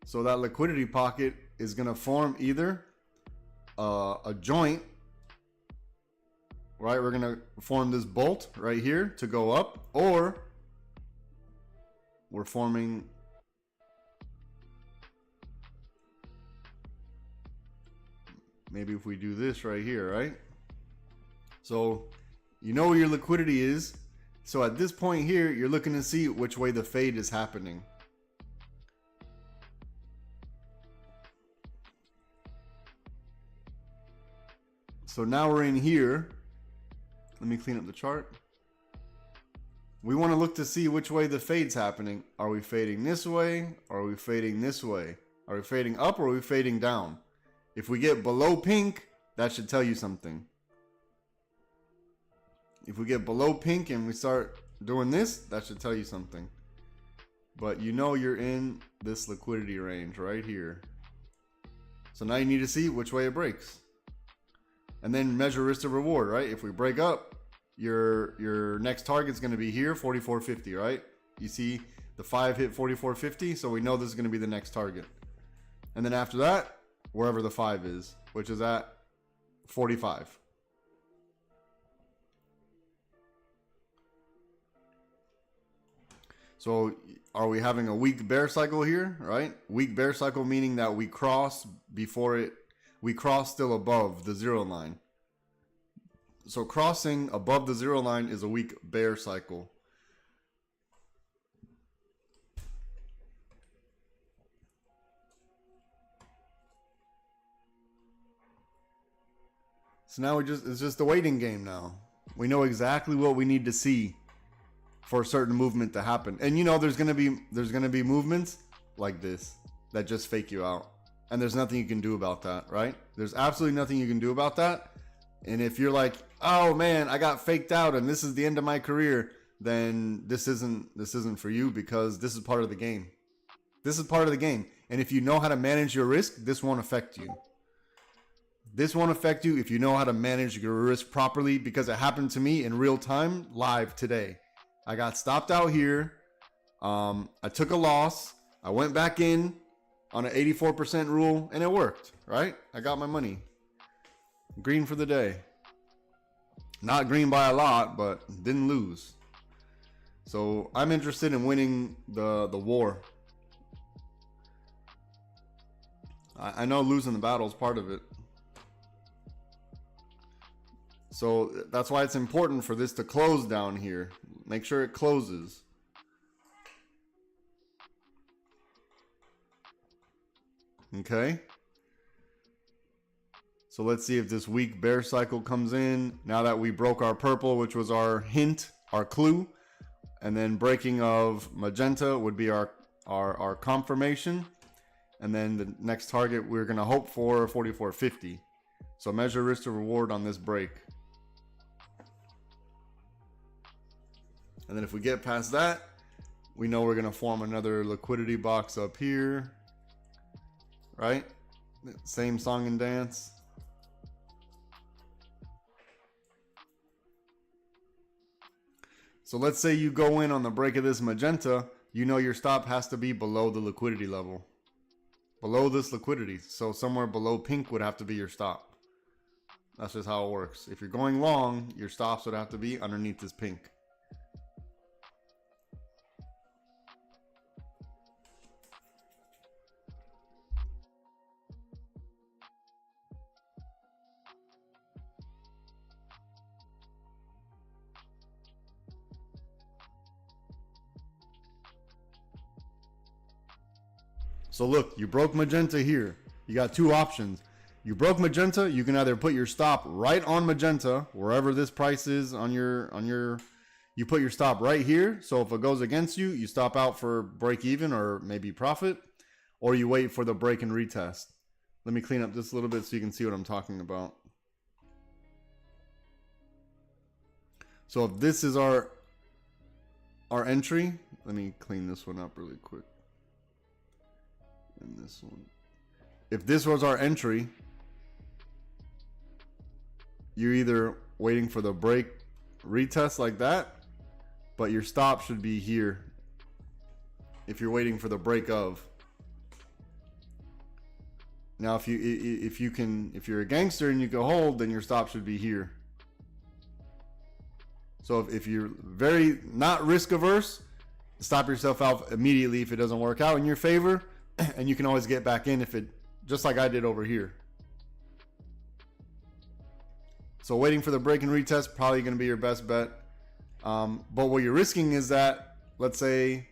Speaker 1: So that liquidity pocket is going to form either a joint, right? We're going to form this bolt right here to go up, or we're forming maybe if we do this right here, right? So you know where your liquidity is. So at this point here, you're looking to see which way the fade is happening. So now we're in here. Let me clean up the chart. We want to look to see which way the fade's happening. Are we fading this way? Or are we fading this way? Are we fading up or are we fading down? If we get below pink, that should tell you something. If we get below pink and we start doing this, that should tell you something. But you know you're in this liquidity range right here. So now you need to see which way it breaks. And then measure risk to reward, right? If we break up, your next target is going to be here, 44.50, right? You see the 5 hit 44.50, so we know this is going to be the next target. And then after that, wherever the 5 is, which is at 45. So are we having a weak bear cycle here, right? Weak bear cycle meaning that we cross still above the 0 line. So crossing above the 0 line is a weak bear cycle. So now it's just a waiting game now. We know exactly what we need to see for a certain movement to happen. And you know, there's gonna be movements like this that just fake you out. And there's nothing you can do about that, right? There's absolutely nothing you can do about that. And if you're like, oh man, I got faked out and this is the end of my career, then this isn't for you, because this is part of the game. This is part of the game. And if you know how to manage your risk, this won't affect you. This won't affect you if you know how to manage your risk properly, because it happened to me in real time, live today. I got stopped out here. I took a loss. I went back in on an 84% rule and it worked, right? I got my money. Green for the day. Not green by a lot, but didn't lose. So I'm interested in winning the war. I know losing the battle is part of it. So that's why it's important for this to close down here. Make sure it closes. Okay. So let's see if this weak bear cycle comes in. Now that we broke our purple, which was our hint, our clue, and then breaking of magenta would be our confirmation. And then the next target we're going to hope for 44.50. So measure risk to reward on this break. And then if we get past that, we know we're going to form another liquidity box up here. Right? Same song and dance. So let's say you go in on the break of this magenta, you know your stop has to be below the liquidity level. Below this liquidity. So somewhere below pink would have to be your stop. That's just how it works. If you're going long, your stops would have to be underneath this pink. So look, you broke magenta here. You got two options. You broke magenta, you can either put your stop right on magenta, wherever this price is on your, you put your stop right here. So if it goes against you, you stop out for break even or maybe profit, or you wait for the break and retest. Let me clean up this a little bit so you can see what I'm talking about. So if this is our entry, let me clean this one up really quick. And this one. If this was our entry, you're either waiting for the break retest like that, but your stop should be here if you're waiting for the break of. Now if you're a gangster and you can hold, then your stop should be here. So if you're very not risk averse, stop yourself out immediately if it doesn't work out in your favor. And you can always get back in if it, just like I did over here. So waiting for the break and retest, probably going to be your best bet. But what you're risking is that, let's say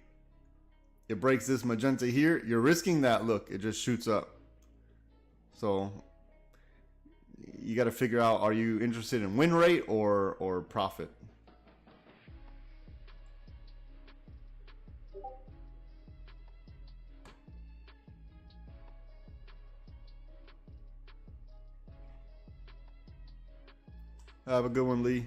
Speaker 1: it breaks this magenta here, you're risking that, look, it just shoots up. So you got to figure out, are you interested in win rate or profit? Have a good one, Lee.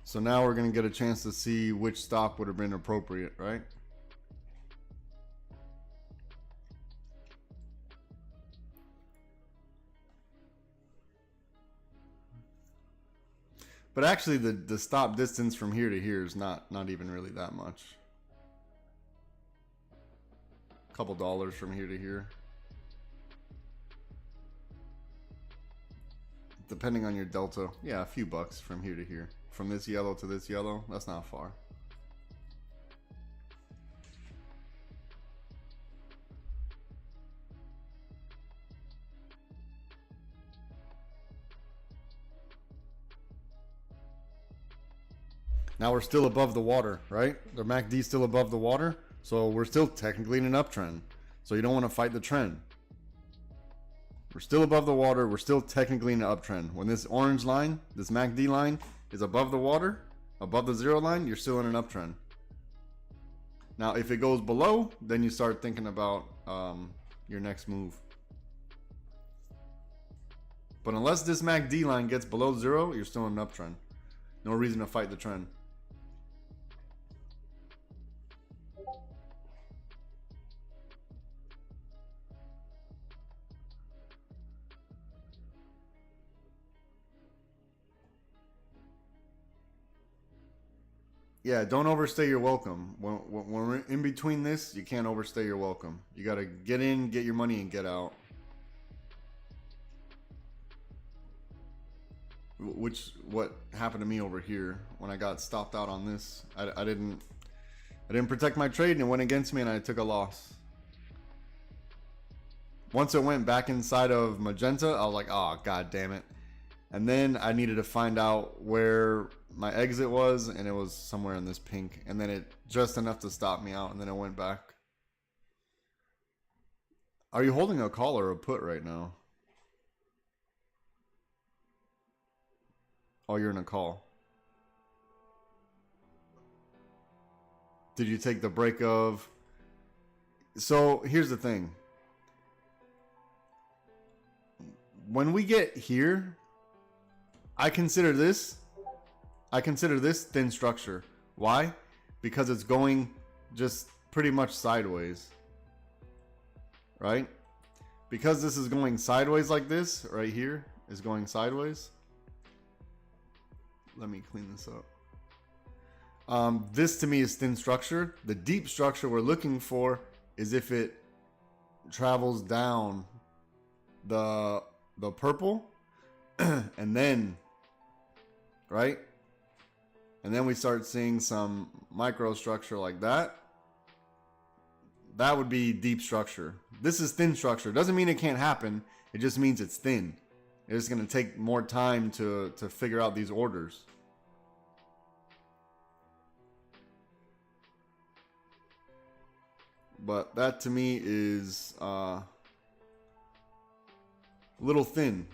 Speaker 1: So now we're going to get a chance to see which stop would have been appropriate, right? But actually the stop distance from here to here is not even really that much. couple dollars from here to here. Depending on your delta. Yeah, a few bucks from here to here. From this yellow to this yellow, that's not far. Now we're still above the water, right? The MACD is still above the water, so we're still technically in an uptrend. So you don't want to fight the trend. We're still above the water. We're still technically in an uptrend. When this orange line, this MACD line, is above the water, above the zero line, you're still in an uptrend. Now, if it goes below, then you start thinking about your next move. But unless this MACD line gets below zero, you're still in an uptrend. No reason to fight the trend. Yeah, don't overstay your welcome. When we're in between this, you can't overstay your welcome. You got to get in, get your money, and get out. What happened to me over here when I got stopped out on this? I didn't protect my trade, and it went against me, and I took a loss. Once it went back inside of magenta, I was like, oh, god damn it. And then I needed to find out where my exit was, and it was somewhere in this pink, and then it just enough to stop me out, and then it went back. Are you holding a call or a put right now? Oh, you're in a call. Did you take the break of... So here's the thing. When we get here, I consider this thin structure. Why? Because it's going just pretty much sideways. Right? Because this is going sideways like this, right here is going sideways. Let me clean this up. This to me is thin structure. The deep structure we're looking for is if it travels down the purple and then, right? And then we start seeing some microstructure like that. That would be deep structure. This is thin structure. Doesn't mean it can't happen. It just means it's thin. It's going to take more time to figure out these orders. But that to me is a little thin.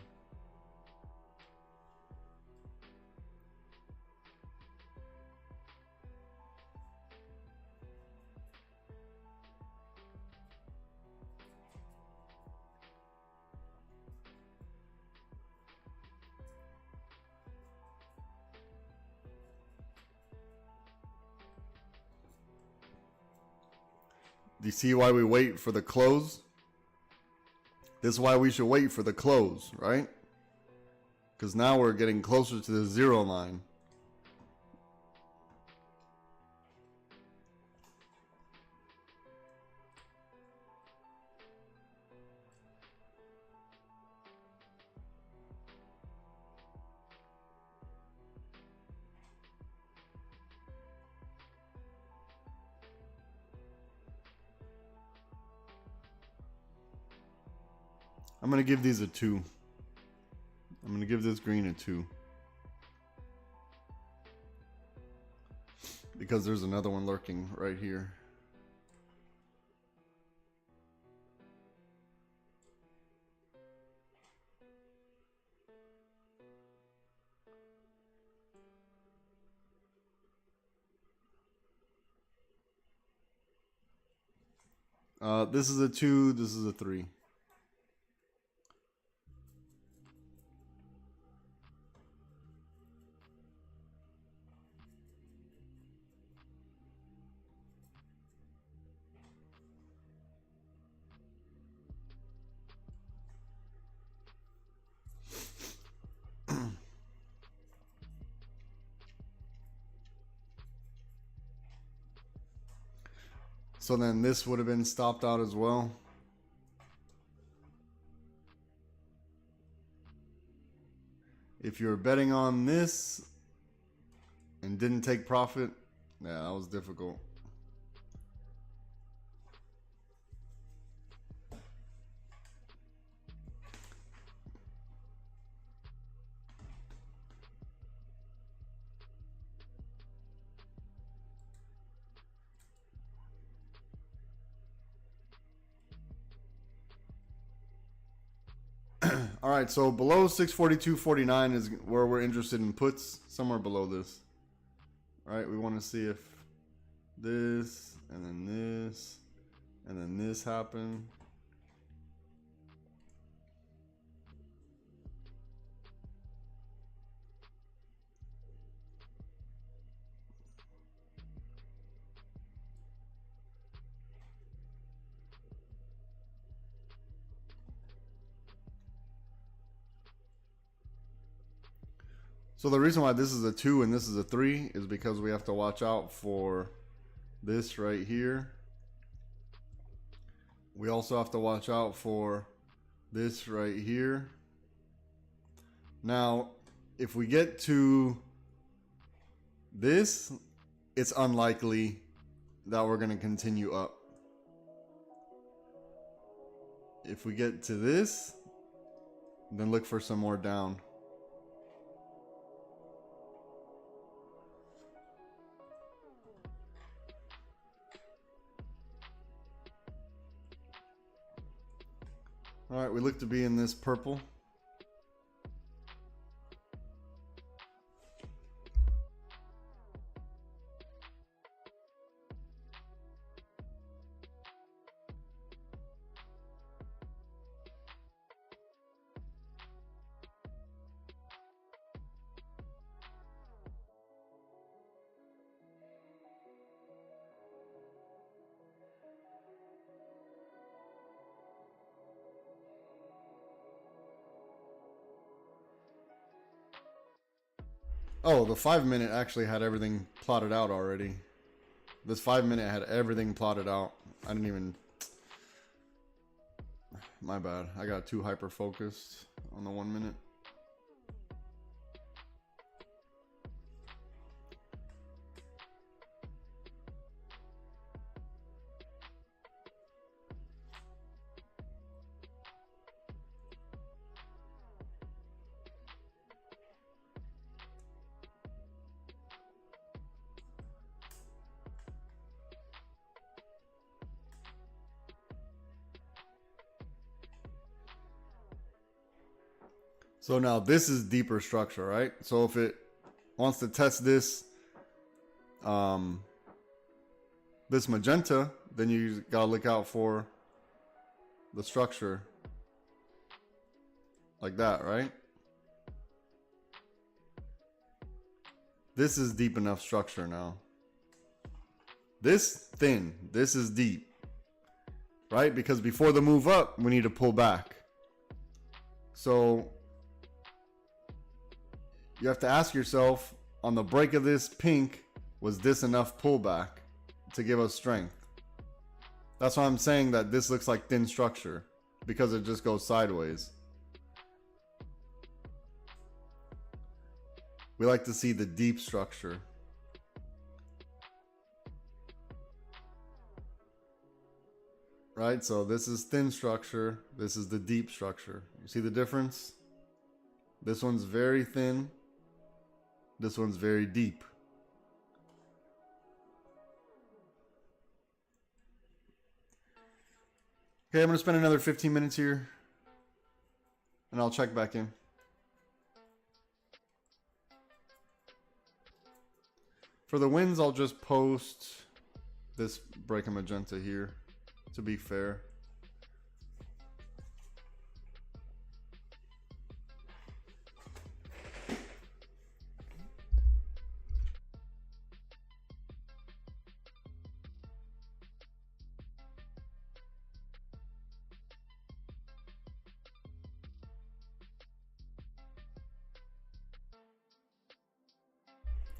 Speaker 1: Do you see why we wait for the close? This is why we should wait for the close, right? Because now we're getting closer to the zero line. I'm going to give these a 2. I'm going to give this green a 2. Because there's another one lurking right here. This is a 2, this is a 3. So then this would have been stopped out as well. If you're betting on this and didn't take profit, yeah, that was difficult. All right, so below 642.49 is where we're interested in puts, somewhere below this. All right, we want to see if this and then this and then this happen. So the reason why this is a 2 and this is a 3 is because we have to watch out for this right here. We also have to watch out for this right here. Now, if we get to this, it's unlikely that we're going to continue up. If we get to this, then look for some more down. All right, we look to be in this purple. Oh, the 5-minute actually had everything plotted out already. This 5-minute had everything plotted out. I didn't even... My bad. I got too hyper focused on the 1 minute. So now this is deeper structure, right? So if it wants to test this, this magenta, then you gotta look out for the structure like that, right? This is deep enough structure now. This thin, this is deep, right? Because before the move up, we need to pull back. So you have to ask yourself, on the break of this pink, was this enough pullback to give us strength? That's why I'm saying that this looks like thin structure, because it just goes sideways. We like to see the deep structure. Right, so this is thin structure, this is the deep structure. You see the difference? This one's very thin. This one's very deep. Okay, I'm going to spend another 15 minutes here, and I'll check back in. For the wins, I'll just post this break of magenta here, to be fair.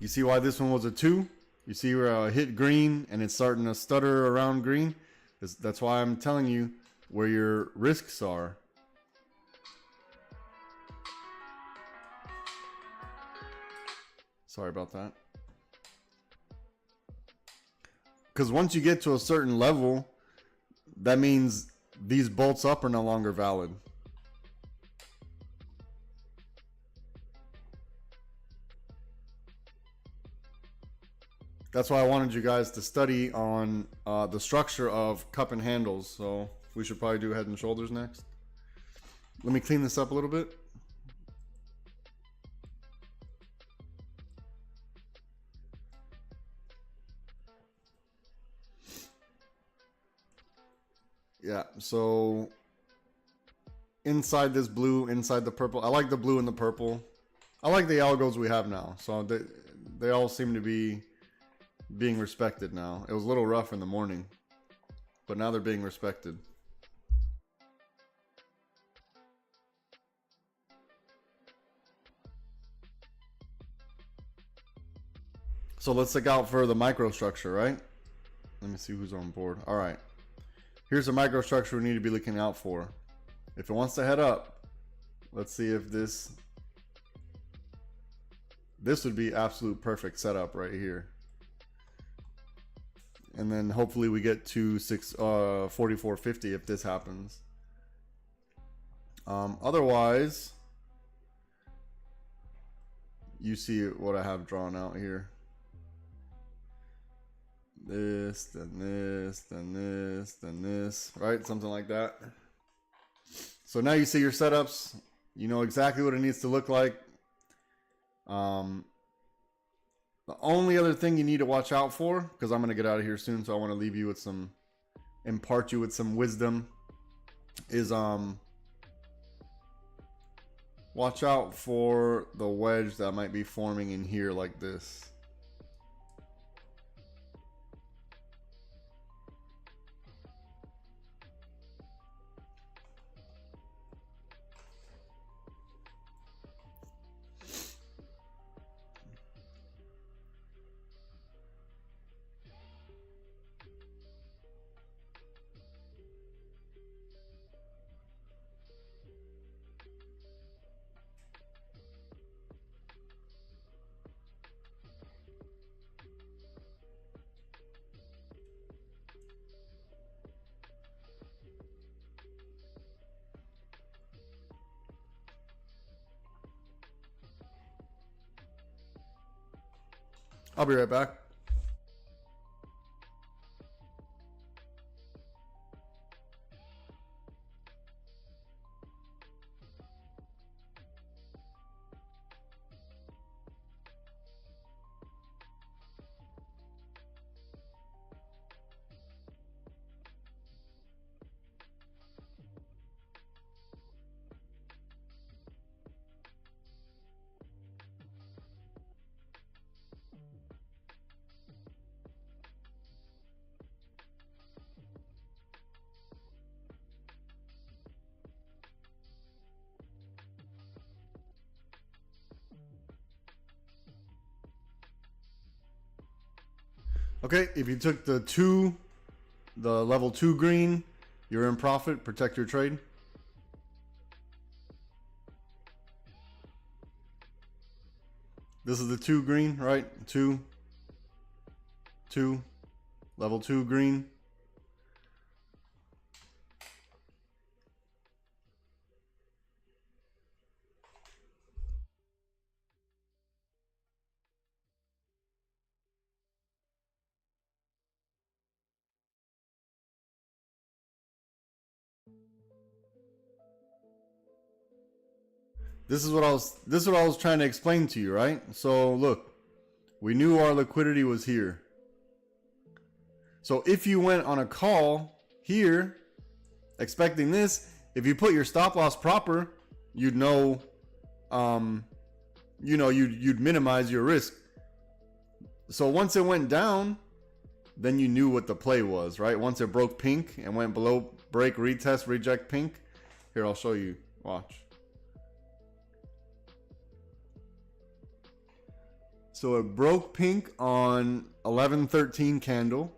Speaker 1: You see why this one was a 2? You see where I hit green and it's starting to stutter around green? That's why I'm telling you where your risks are. Sorry about that. Because once you get to a certain level, that means these bolts up are no longer valid. That's why I wanted you guys to study on the structure of cup and handles. So we should probably do head and shoulders next. Let me clean this up a little bit. Yeah, so inside this blue, inside the purple. I like the blue and the purple. I like the algos we have now. So they all seem to be being respected now. It was a little rough in the morning, but now they're being respected. So let's look out for the microstructure, right? Let me see who's on board. All right. Here's a microstructure we need to be looking out for. If it wants to head up, let's see if this would be absolute perfect setup right here. And then hopefully we get to 44.50 if this happens. Otherwise, you see what I have drawn out here. This, then this, then this, then this, right? Something like that. So now you see your setups. You know exactly what it needs to look like. The only other thing you need to watch out for, because I'm going to get out of here soon, so I want to leave you with some, impart you with some wisdom, is watch out for the wedge that might be forming in here like this. I'll be right back. Okay, if you took the level 2 green, you're in profit. Protect your trade. This is the 2 green, right? 2, level 2 green. This is what I was trying to explain to you, right? So look, we knew our liquidity was here. So if you went on a call here, expecting this, if you put your stop loss proper, you'd know, you'd minimize your risk. So once it went down, then you knew what the play was, right? Once it broke pink and went below break, retest, reject pink. Here, I'll show you. Watch. So it broke pink on 11:13 candle.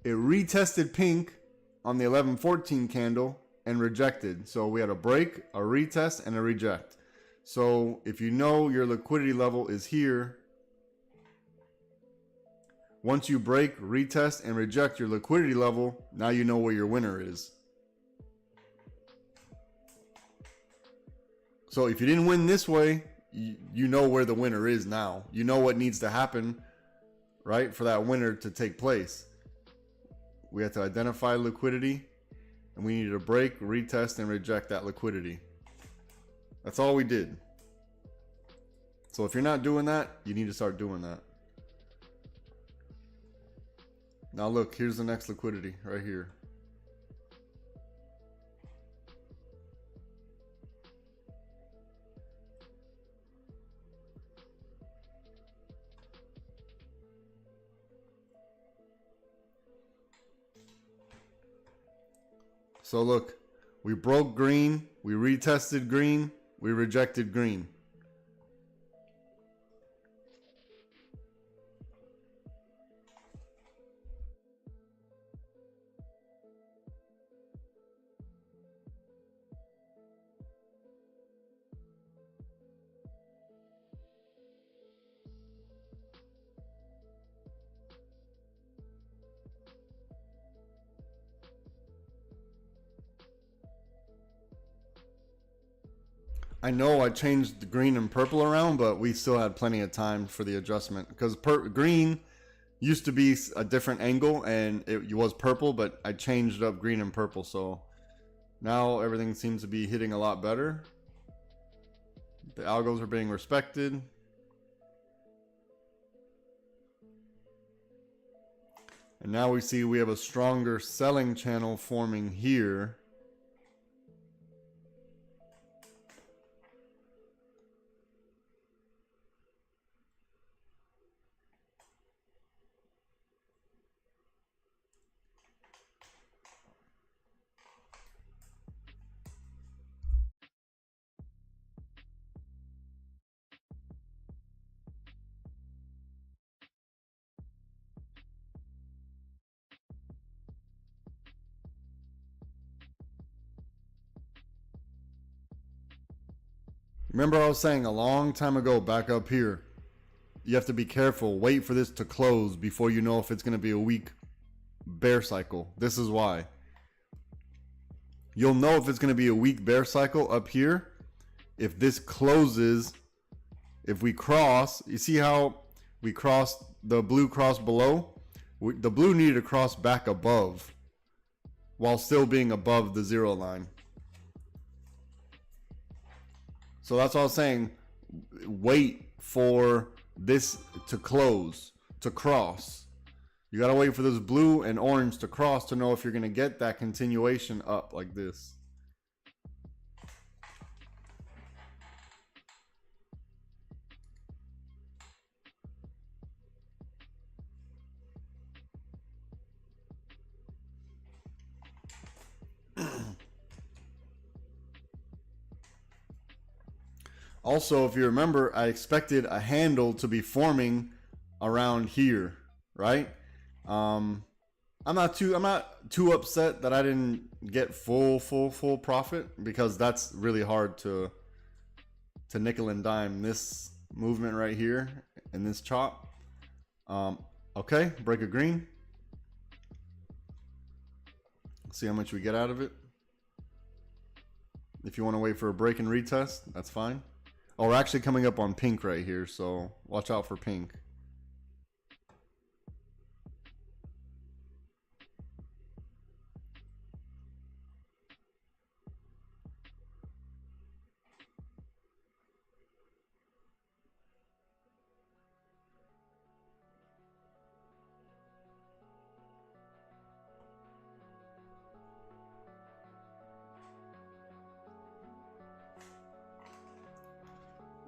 Speaker 1: It retested pink on the 11:14 candle and rejected. So we had a break, a retest, and a reject. So if you know your liquidity level is here, once you break, retest, and reject your liquidity level, now you know where your winner is. So if you didn't win this way, you know where the winner is now. You know what needs to happen, right, for that winner to take place. We have to identify liquidity, and we need to break, retest, and reject that liquidity. That's all we did. So if you're not doing that, you need to start doing that. Now look, here's the next liquidity right here. So look, we broke green, we retested green, we rejected green. I know I changed the green and purple around, but we still had plenty of time for the adjustment because green used to be a different angle and it was purple, but I changed up green and purple. So now everything seems to be hitting a lot better. The algos are being respected. And now we see we have a stronger selling channel forming here. Remember I was saying a long time ago back up here, you have to be careful. Wait for this to close before you know if it's going to be a weak bear cycle. This is why. You'll know if it's going to be a weak bear cycle up here if this closes. If we cross, you see how we crossed the blue cross below? The blue needed to cross back above while still being above the zero line. So that's what I was saying. Wait for this to close, to cross. You got to wait for this blue and orange to cross to know if you're going to get that continuation up like this. Also, if you remember, I expected a handle to be forming around here, right? I'm not too upset that I didn't get full profit because that's really hard to nickel and dime this movement right here in this chop. Okay, break a green. See how much we get out of it. If you want to wait for a break and retest, that's fine. Oh, we're actually coming up on pink right here, so watch out for pink.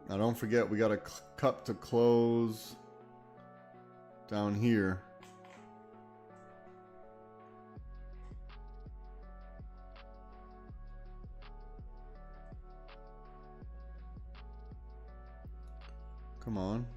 Speaker 1: Now don't forget we got a cup to close down here. Come on.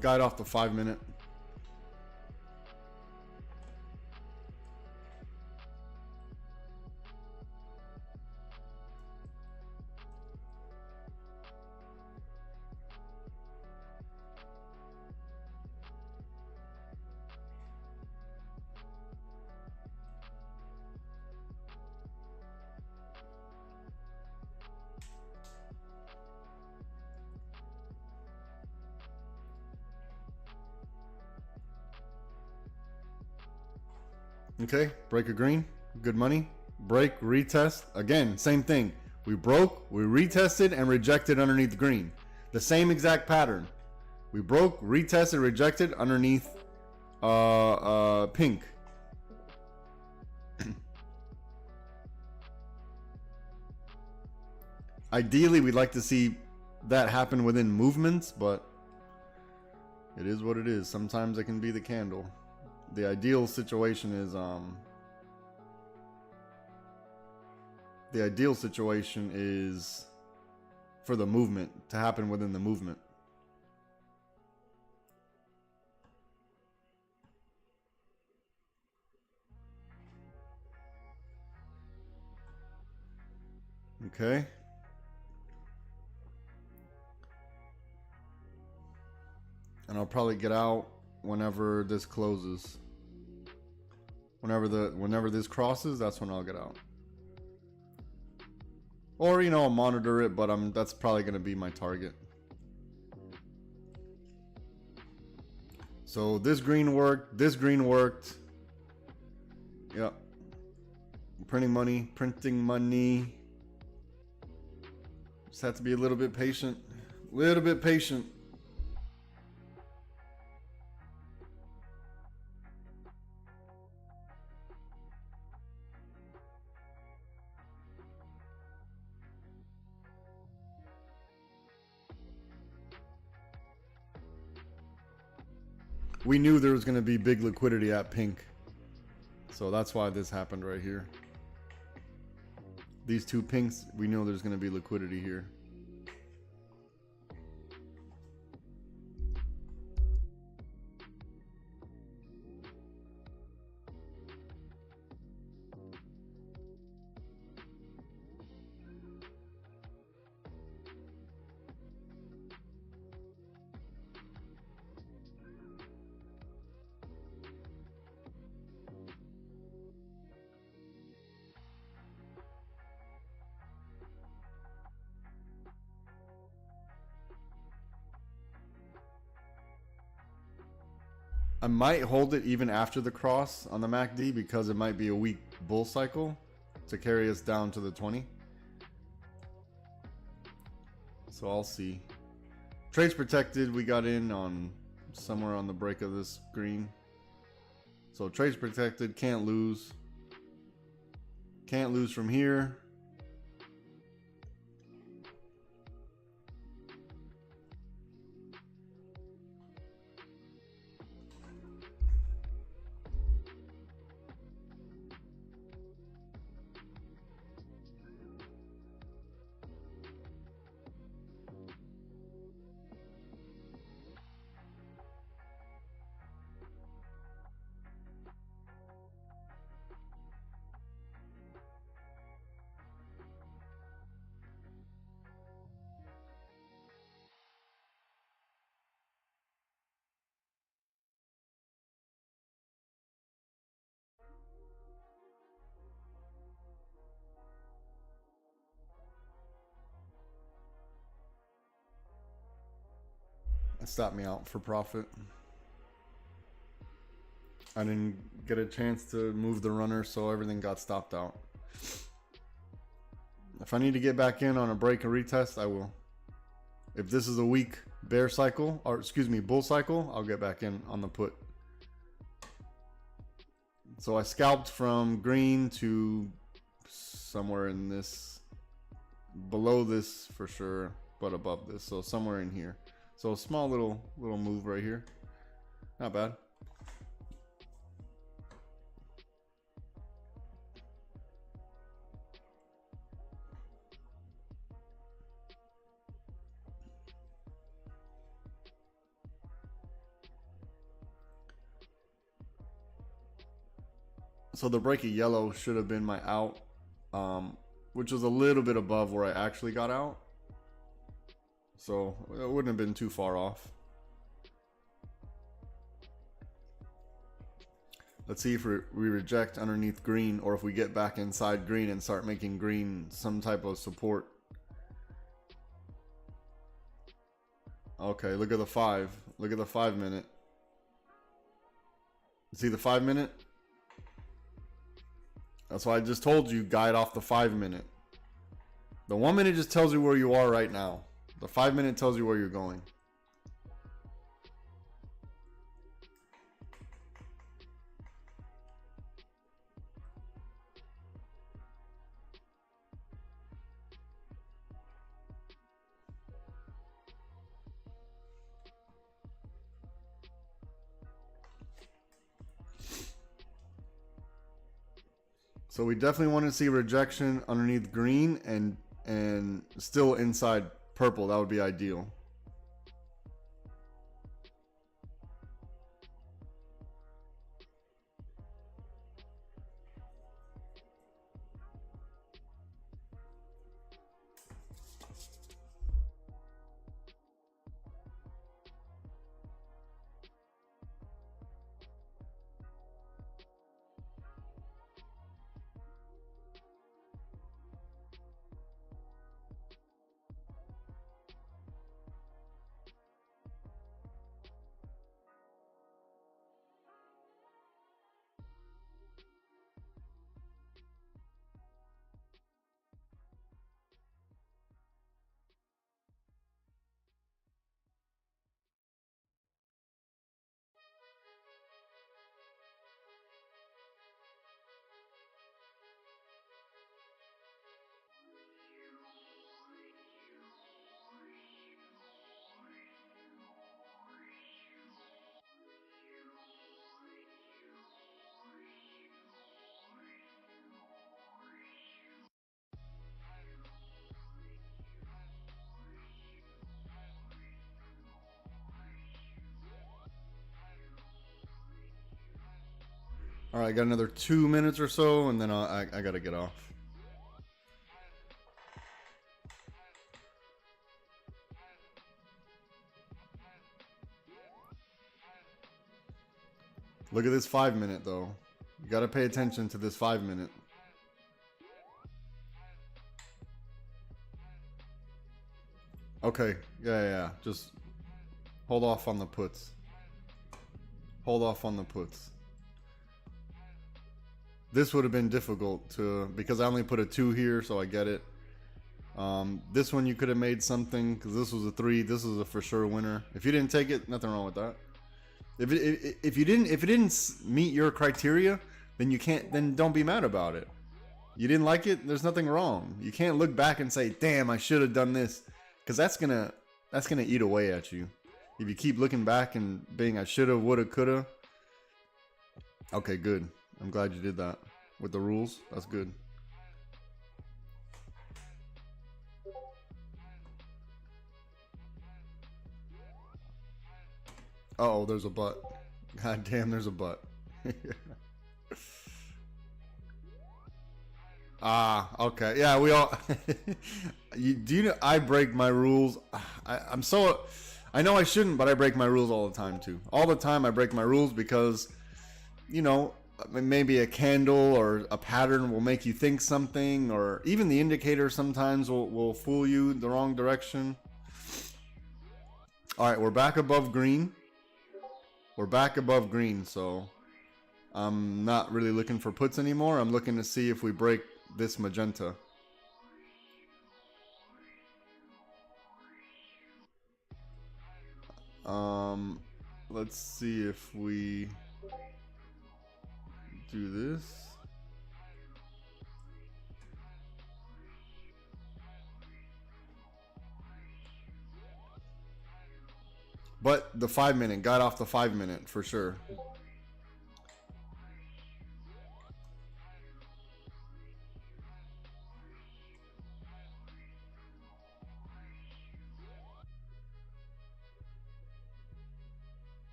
Speaker 1: Guide off the 5-minute. Okay, break a green, good money. Break, retest, again, same thing. We broke, we retested, and rejected underneath green. The same exact pattern. We broke, retested, rejected underneath pink. Ideally, we'd like to see that happen within movements, but it is what it is. Sometimes it can be the candle. The ideal situation is for the movement to happen within the movement. Okay. And I'll probably get out whenever this closes. Whenever this crosses, that's when I'll get out. Or, you know, I'll monitor it, but that's probably going to be my target. So this green worked, this green worked. Yep. Printing money. Just have to be a little bit patient. We knew there was going to be big liquidity at pink. So that's why this happened right here. These two pinks, we know there's going to be liquidity here. I might hold it even after the cross on the MACD because it might be a weak bull cycle to carry us down to the 20. So I'll see. Trades protected, we got in on somewhere on the break of this green. So trades protected, can't lose. Can't lose from here. That stopped me out for profit. I didn't get a chance to move the runner, so everything got stopped out. If I need to get back in on a break and retest, I will. If this is a weak bear cycle, or excuse me, bull cycle, I'll get back in on the put. So I scalped from green to somewhere in this, below this for sure, but above this, so somewhere in here. So a small little move right here. Not bad. So the break of yellow should have been my out, which was a little bit above where I actually got out. So it wouldn't have been too far off. Let's see if we reject underneath green, or if we get back inside green and start making green some type of support. Okay, look at the 5. Look at the 5 minute. See the 5 minute? That's why I just told you, guide off the 5 minute. The 1 minute just tells you where you are right now. The 5 minute tells you where you're going. So we definitely want to see rejection underneath green and still inside purple. That would be ideal. All right, got another 2 minutes or so, and then I gotta get off. Look at this 5 minute though. You gotta pay attention to this 5 minute. Okay, yeah. Just hold off on the puts. Hold off on the puts. This would have been difficult because I only put a 2 here, so I get it. This one you could have made something because this was a 3. This was a for sure winner. If you didn't take it, nothing wrong with that. If it didn't meet your criteria, then you can't. Then don't be mad about it. You didn't like it. There's nothing wrong. You can't look back and say, "Damn, I should have done this," because that's gonna eat away at you. If you keep looking back and being, "I shoulda, woulda, coulda." Okay, good. I'm glad you did that with the rules. That's good. Uh oh, there's a butt. God damn, there's a butt. Okay. Yeah, we all. Do you know I break my rules? I know I shouldn't, but I break my rules all the time too. All the time I break my rules because, maybe a candle or a pattern will make you think something, or even the indicator sometimes will fool you the wrong direction. All right, we're back above green. We're back above green, so I'm not really looking for puts anymore. I'm looking to see if we break this magenta. Let's see if we do this. But the 5 minute, got off the 5 minute for sure.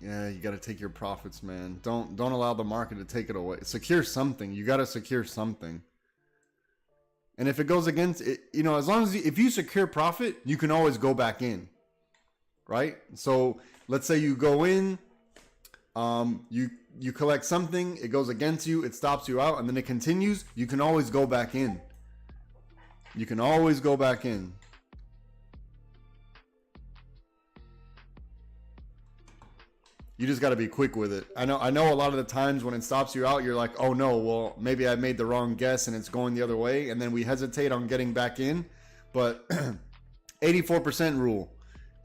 Speaker 1: Yeah, you got to take your profits, man. Don't allow the market to take it away. Secure something. You got to secure something. And if it goes against it, you know, as long as if you secure profit, you can always go back in, right? So let's say you go in, you collect something, it goes against you, it stops you out, and then it continues. You can always go back in. You can always go back in. You just got to be quick with it. I know a lot of the times when it stops you out, you're like, oh no, well, maybe I made the wrong guess and it's going the other way. And then we hesitate on getting back in. But 84% rule.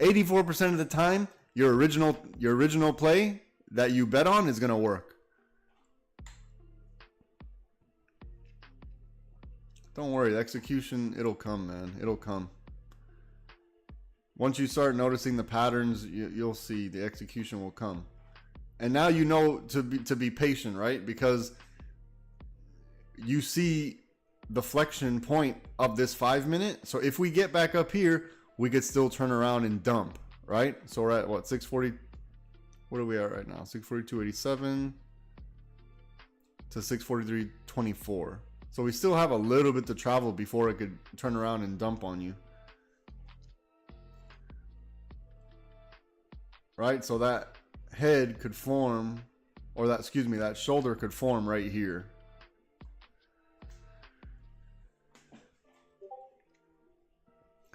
Speaker 1: 84% of the time, your original play that you bet on is going to work. Don't worry, execution, it'll come, man. It'll come. Once you start noticing the patterns, you'll see the execution will come. And now you know to be patient, right? Because you see the flexion point of this 5 minute. So if we get back up here, we could still turn around and dump, right? So we're at what, 640? What are we at right now? 642.87 to 643.24. So we still have a little bit to travel before it could turn around and dump on you. Right, so that head could form, or that, excuse me, that shoulder could form right here.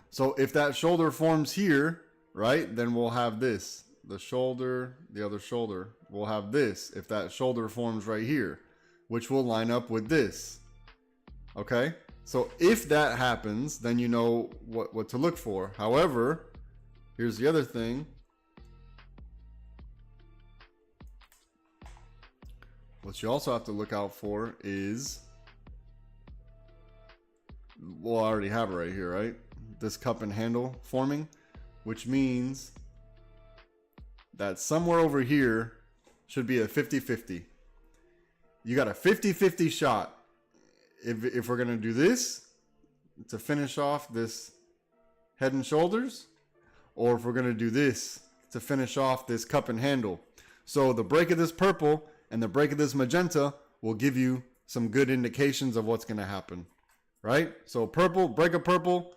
Speaker 1: So if that shoulder forms here, right, then we'll have this. The shoulder, the other shoulder, we'll have this if that shoulder forms right here, which will line up with this. Okay, so if that happens, then you know what to look for. However, here's the other thing. What you also have to look out for is, well, I already have it right here, right? This cup and handle forming, which means that somewhere over here should be a 50-50. You got a 50-50 shot. If we're going to do this to finish off this head and shoulders, or if we're going to do this to finish off this cup and handle. So the break of this purple and the break of this magenta will give you some good indications of what's going to happen, right? So purple, break of purple,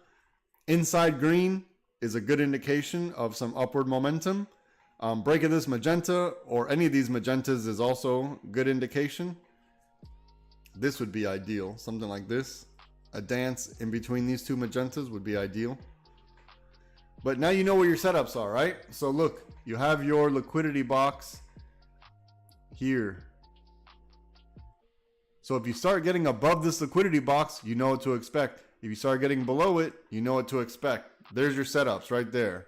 Speaker 1: inside green is a good indication of some upward momentum. Break of this magenta or any of these magentas is also good indication. This would be ideal. Something like this. A dance in between these two magentas would be ideal. But now you know where your setups are, right? So look, you have your liquidity box here. So if you start getting above this liquidity box, you know what to expect. If you start getting below it, you know what to expect. There's your setups right there.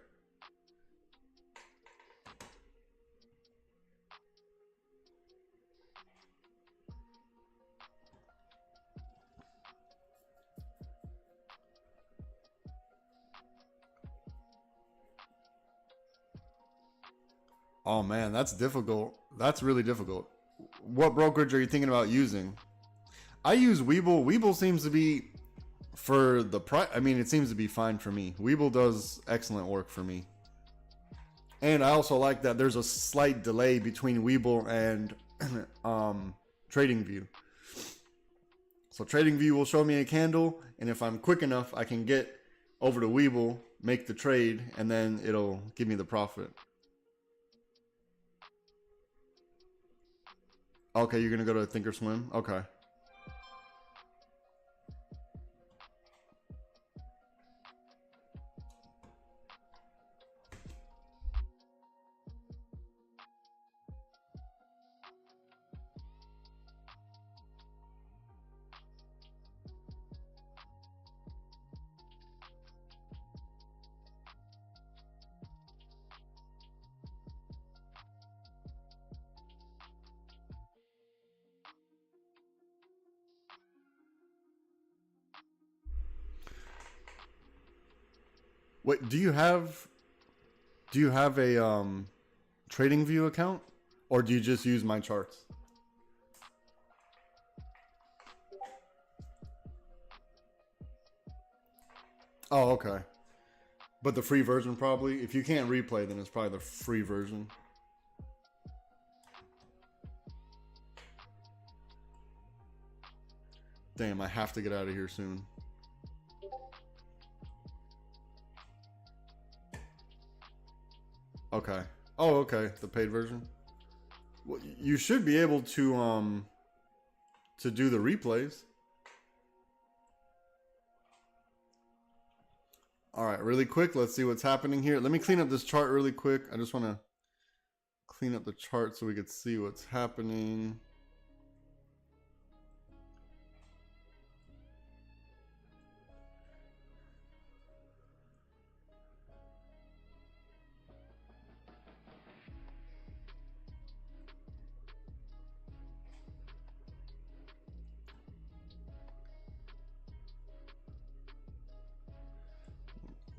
Speaker 1: Oh man, that's difficult. That's really difficult. What brokerage are you thinking about using? I use Webull. Webull seems to be for the price. I mean, it seems to be fine for me. Webull does excellent work for me. And I also like that there's a slight delay between Webull and TradingView. So TradingView will show me a candle, and if I'm quick enough, I can get over to Webull, make the trade, and then it'll give me the profit. Okay, you're gonna go to Thinkorswim? Okay. Wait, do you have a TradingView account, or do you just use my charts? Oh, okay. But the free version probably. If you can't replay, then it's probably the free version. Damn, I have to get out of here soon. Okay. Oh, okay. The paid version. Well, you should be able to do the replays. All right, really quick. Let's see what's happening here. Let me clean up this chart really quick. I just want to clean up the chart so we can see what's happening.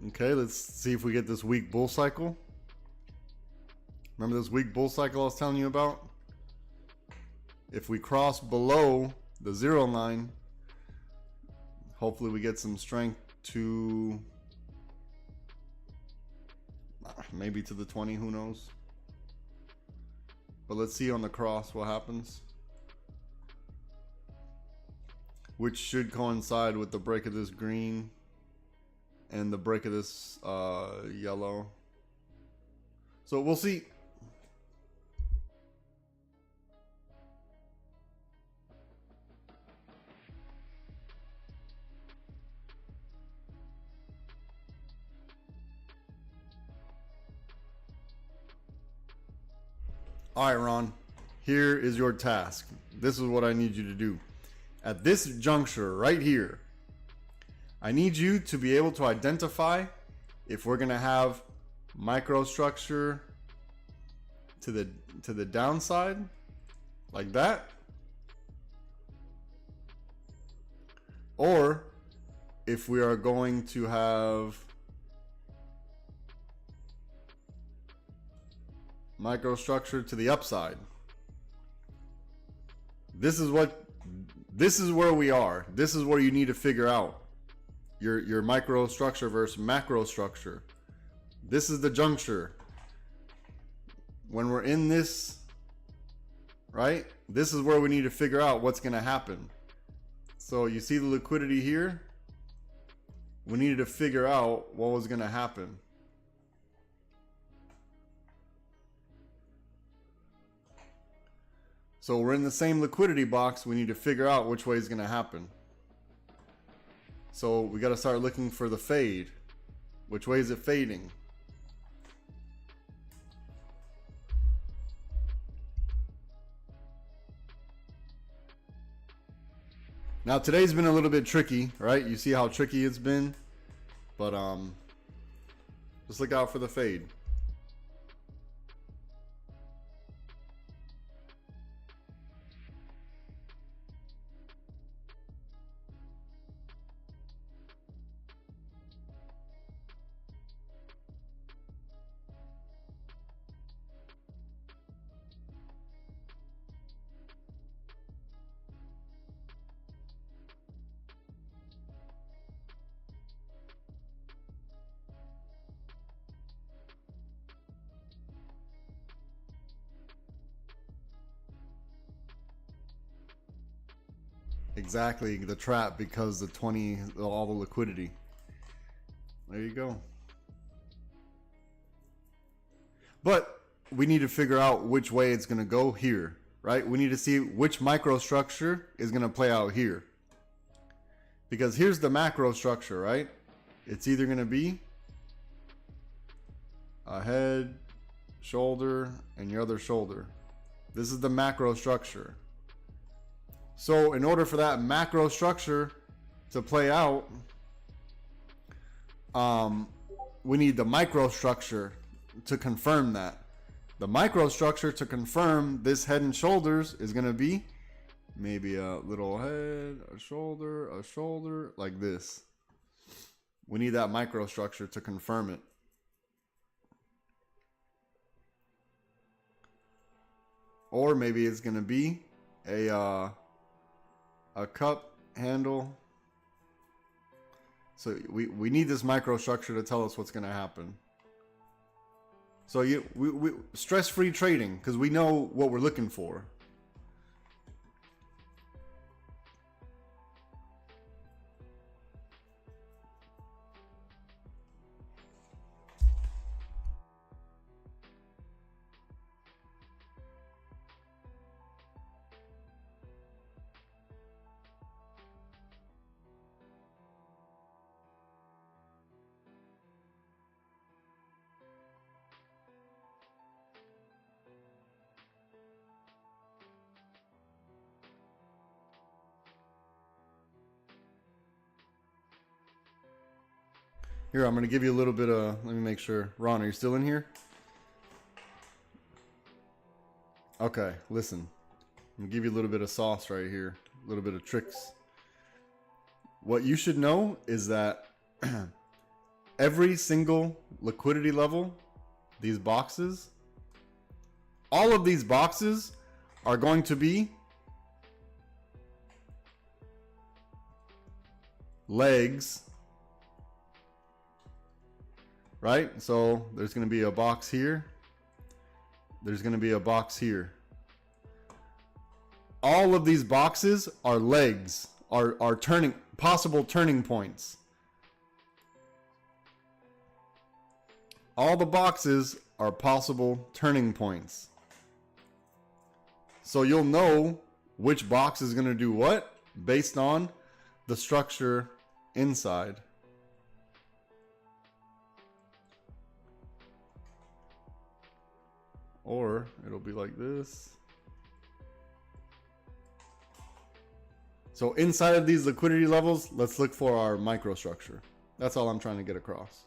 Speaker 1: Okay, let's see if we get this weak bull cycle. Remember this weak bull cycle I was telling you about? If we cross below the 0 line, hopefully we get some strength to maybe to the 20, who knows. But let's see on the cross what happens. Which should coincide with the break of this green and the break of this yellow. So we'll see. All right, Ron, here is your task. This is what I need you to do. At this juncture right here, I need you to be able to identify if we're gonna have microstructure to the downside, like that, or if we are going to have microstructure to the upside. This is where we are. This is where you need to figure out your microstructure versus macrostructure. This is the juncture. When we're in this, right? This is where we need to figure out what's going to happen. So you see the liquidity here? We needed to figure out what was going to happen. So we're in the same liquidity box. We need to figure out which way is going to happen. So we got to start looking for the fade. Which way is it fading? Now today's been a little bit tricky, right? You see how tricky it's been, but just look out for the fade. Exactly, the trap, because the 20, all the liquidity. There you go. But we need to figure out which way it's going to go here, right? We need to see which microstructure is going to play out here. Because here's the macro structure, right? It's either going to be a head, shoulder, and your other shoulder. This is the macro structure. So in order for that macro structure to play out, we need the microstructure to confirm that. The microstructure to confirm this head and shoulders is going to be maybe a little head, a shoulder, like this. We need that microstructure to confirm it. Or maybe it's going to be a cup handle, So we need this microstructure to tell us what's going to happen. So we stress-free trading, because we know what we're looking for. Here, I'm going to give you a little bit of, let me make sure. Ron, are you still in here? Okay, listen. I'm going to give you a little bit of sauce right here. A little bit of tricks. What you should know is that every single liquidity level, these boxes, all of these boxes are going to be legs. Right? So there's going to be a box here. There's going to be a box here. All of these boxes are legs, are possible turning points. All the boxes are possible turning points. So you'll know which box is going to do what based on the structure inside. Or it'll be like this. So inside of these liquidity levels, let's look for our microstructure. That's all I'm trying to get across.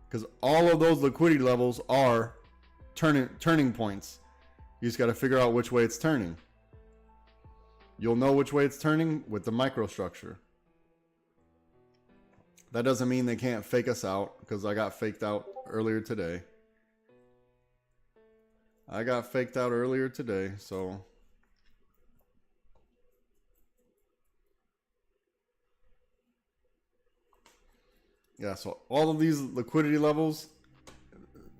Speaker 1: Because all of those liquidity levels are turning points. You just got to figure out which way it's turning. You'll know which way it's turning with the microstructure. That doesn't mean they can't fake us out, because I got faked out earlier today. So yeah, so all of these liquidity levels,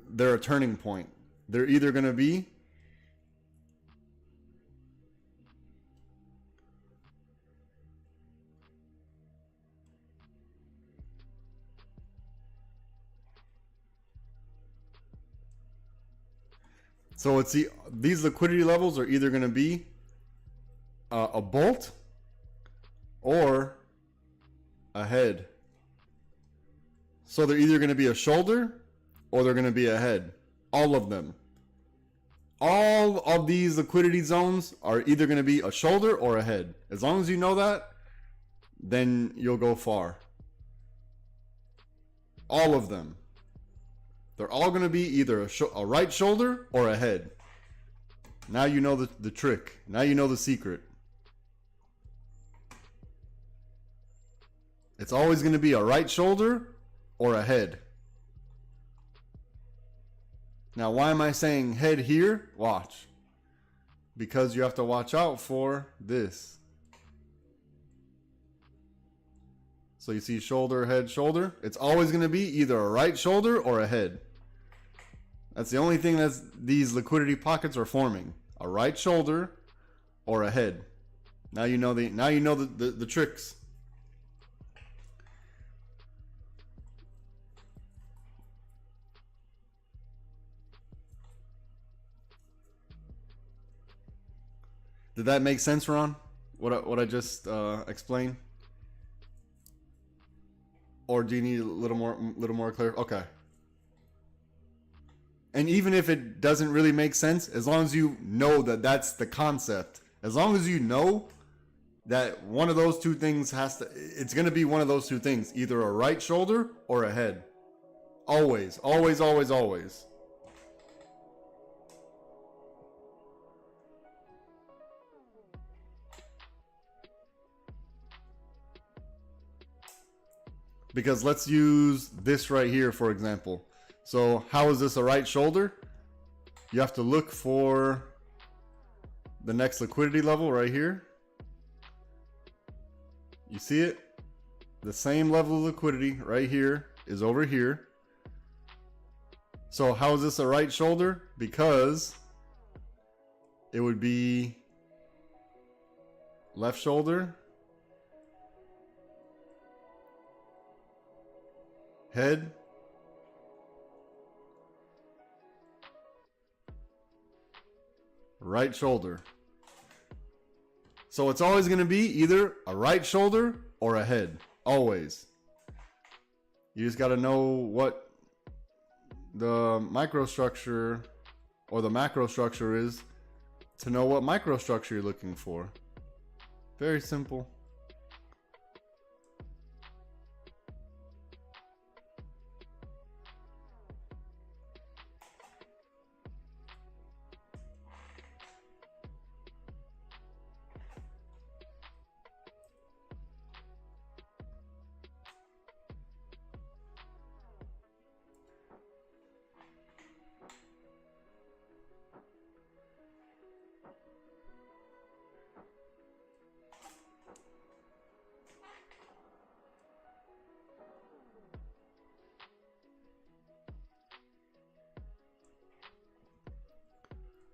Speaker 1: they're a turning point. They're either going to be so it's these liquidity levels are either going to be a bolt or a head. So they're either going to be a shoulder or they're going to be a head. All of them. All of these liquidity zones are either going to be a shoulder or a head. As long as you know that, then you'll go far. All of them. They're all going to be either a right shoulder or a head. Now you know the trick. Now you know the secret. It's always going to be a right shoulder or a head. Now, why am I saying head here? Watch. Because you have to watch out for this. So you see shoulder, head, shoulder. It's always going to be either a right shoulder or a head. That's the only thing that these liquidity pockets are forming. A right shoulder or a head. Now you know the tricks. Did that make sense, Ron? What I just explained? Or do you need a little more clear? Okay. And even if it doesn't really make sense, as long as you know that that's the concept, as long as you know that one of those two things it's going to be one of those two things, either a right shoulder or a head. Always, always, always, always. Because let's use this right here, for example. So how is this a right shoulder? You have to look for the next liquidity level right here. You see it? the same level of liquidity right here is over here. So how is this a right shoulder? Because it would be left shoulder, head, right shoulder. So it's always going to be either a right shoulder or a head. Always. You just got to know what the microstructure or the macrostructure is to know what microstructure you're looking for. Very simple.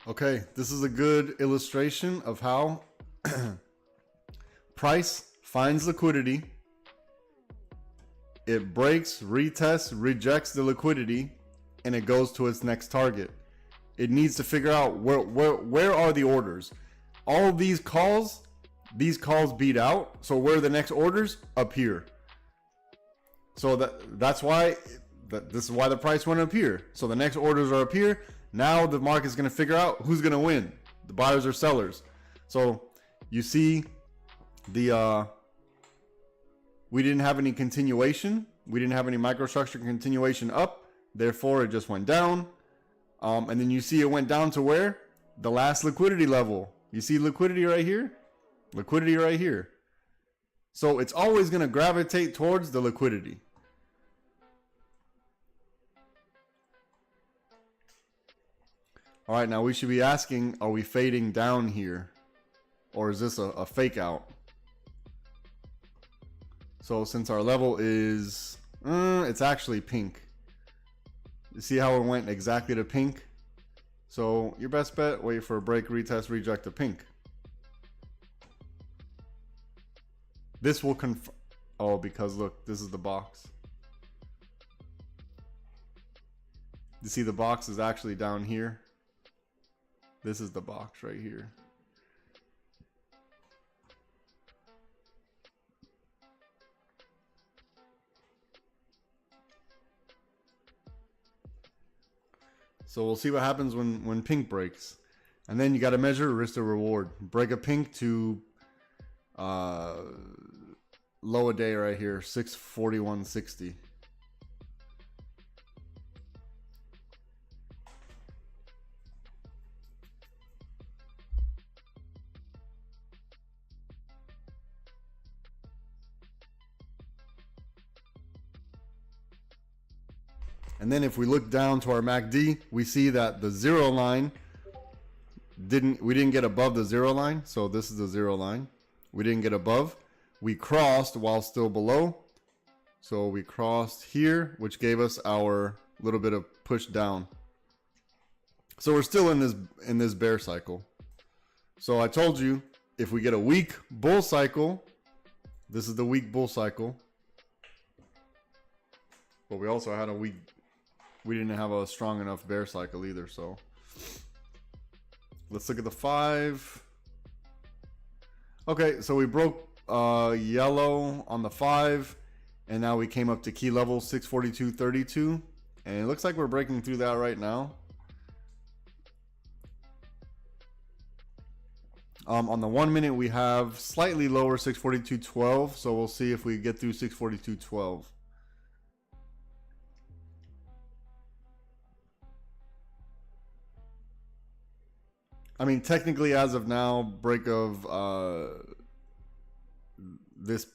Speaker 1: Okay, this is a good illustration of how price finds liquidity. It breaks, retests, rejects the liquidity, and it goes to its next target. It needs to figure out where are the orders. All of these calls beat out. So where are the next orders? Up here. So that's why this is why the price went up here. So the next orders are up here. Now the market's going to figure out who's going to win, the buyers or sellers. So you see we didn't have any continuation. We didn't have any microstructure continuation up. Therefore, it just went down. And then you see it went down to where? The last liquidity level. You see liquidity right here? Liquidity right here. So it's always going to gravitate towards the liquidity. All right, now we should be asking, are we fading down here? Or is this a fake out? So since our level is, it's actually pink. You see how it went exactly to pink? So your best bet, wait for a break, retest, reject to pink. This will confirm, oh, because look, this is the box. You see the box is actually down here. This is the box right here. So we'll see what happens when pink breaks. And then you got to measure risk to reward. Break a pink to low a day right here, 641.60. And then if we look down to our MACD, we see that the zero line we didn't get above the zero line. So this is the zero line. We didn't get above. We crossed while still below. So we crossed here, which gave us our little bit of push down. So we're still in this bear cycle. So I told you, if we get a weak bull cycle, this is the weak bull cycle. But we also had we didn't have a strong enough bear cycle either. So let's look at the 5. Okay, so we broke yellow on the 5, and now we came up to key level 642.32, and it looks like we're breaking through that right now. On the 1 minute, we have slightly lower 642.12, so we'll see if we get through 642.12. I mean, technically, as of now, break of this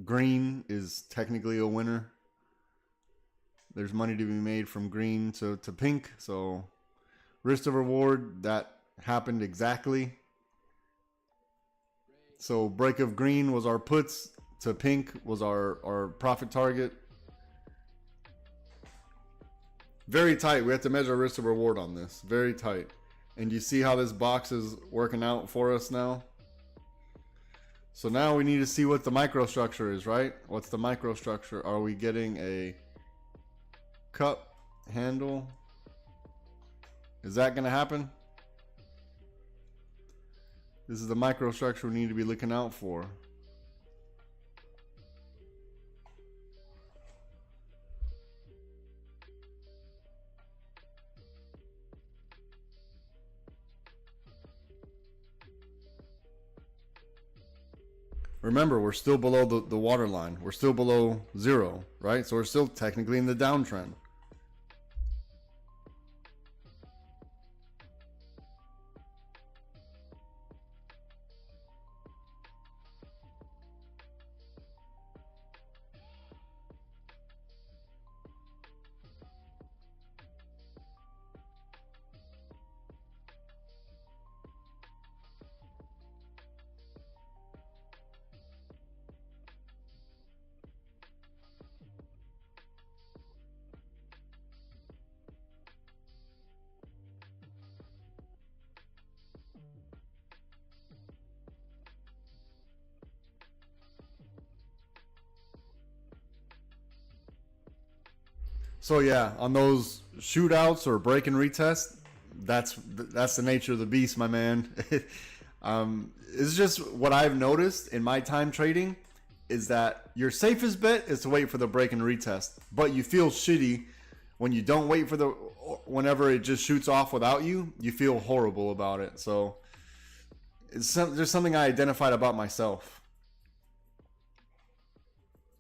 Speaker 1: green is technically a winner. There's money to be made from green to pink. So risk to reward, that happened exactly. So break of green was our puts, to pink was our profit target. Very tight. We have to measure risk to reward on this. Very tight. And you see how this box is working out for us now? So now we need to see what the microstructure is, right? What's the microstructure? Are we getting a cup handle? Is that going to happen? This is the microstructure we need to be looking out for. Remember, we're still below the water line. We're still below zero, right? So we're still technically in the downtrend. So yeah, on those shootouts or break and retest, that's the nature of the beast, my man. It's just what I've noticed in my time trading is that your safest bet is to wait for the break and retest, but you feel shitty when you don't wait for whenever it just shoots off without you. You feel horrible about it. So there's something I identified about myself.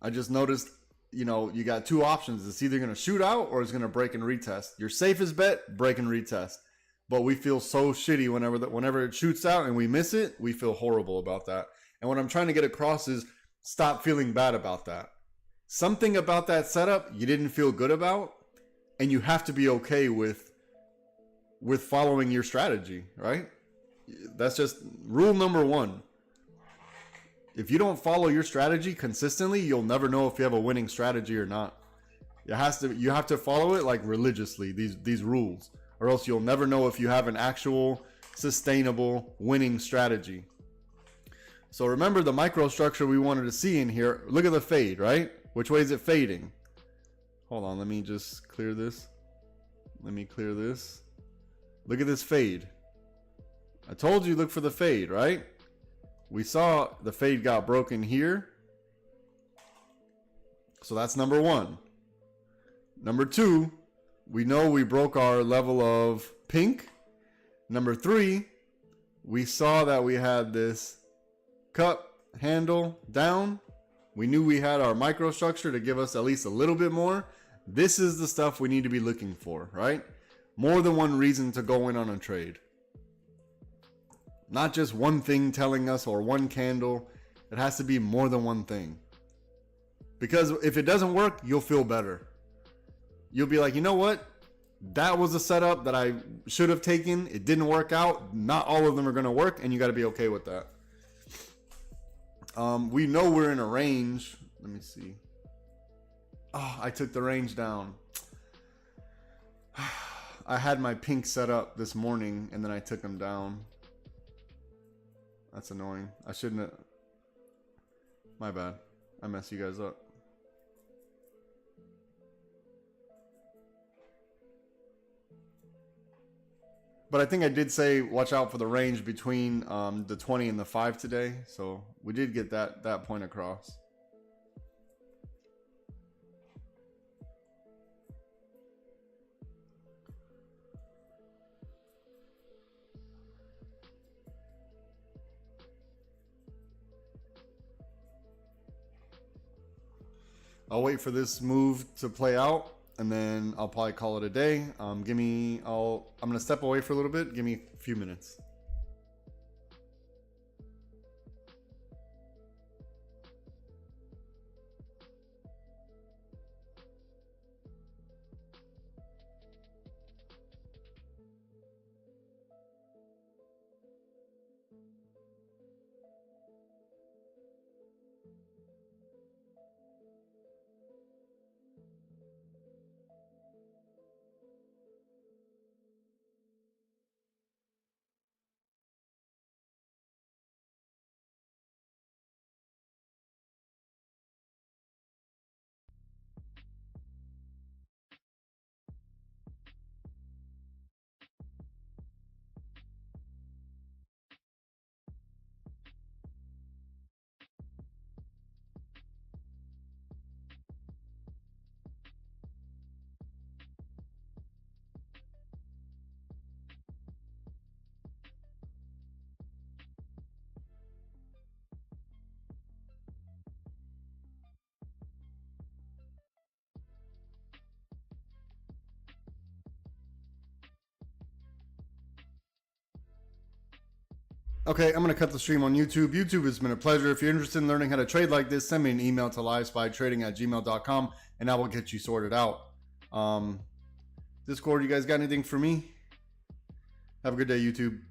Speaker 1: I just noticed, you know, you got two options. It's either going to shoot out or it's going to break and retest. Your safest bet, break and retest. But we feel so shitty whenever it shoots out and we miss it, we feel horrible about that. And what I'm trying to get across is stop feeling bad about that. Something about that setup you didn't feel good about, and you have to be okay with following your strategy, right? That's just rule number one. If you don't follow your strategy consistently, you'll never know if you have a winning strategy or not. You have to follow it like religiously, these rules, or else you'll never know if you have an actual sustainable winning strategy. So remember the microstructure we wanted to see in here. Look at the fade, right? Which way is it fading? Hold on, let me just clear this. Let me clear this. Look at this fade. I told you look for the fade, right? We saw the fade got broken here. So that's number one. Number two, we know we broke our level of pink. Number three, we saw that we had this cup handle down. We knew we had our microstructure to give us at least a little bit more. This is the stuff we need to be looking for, right? More than one reason to go in on a trade. Not just one thing telling us or one candle. It has to be more than one thing. Because if it doesn't work, you'll feel better. You'll be like, you know what? That was a setup that I should have taken. It didn't work out. Not all of them are going to work, and you got to be okay with that. We know we're in a range. Let me see. Oh, I took the range down. I had my pink set up this morning, and then I took them down. That's annoying. I shouldn't have. My bad. I messed you guys up. But I think I did say watch out for the range between the 20 and the 5 today. So we did get that point across. I'll wait for this move to play out, and then I'll probably call it a day. I'm gonna step away for a little bit. Give me a few minutes. Okay, I'm going to cut the stream on YouTube. YouTube, has been a pleasure. If you're interested in learning how to trade like this, send me an email to LiveSPYTrading@gmail.com and I will get you sorted out. Discord, you guys got anything for me? Have a good day, YouTube.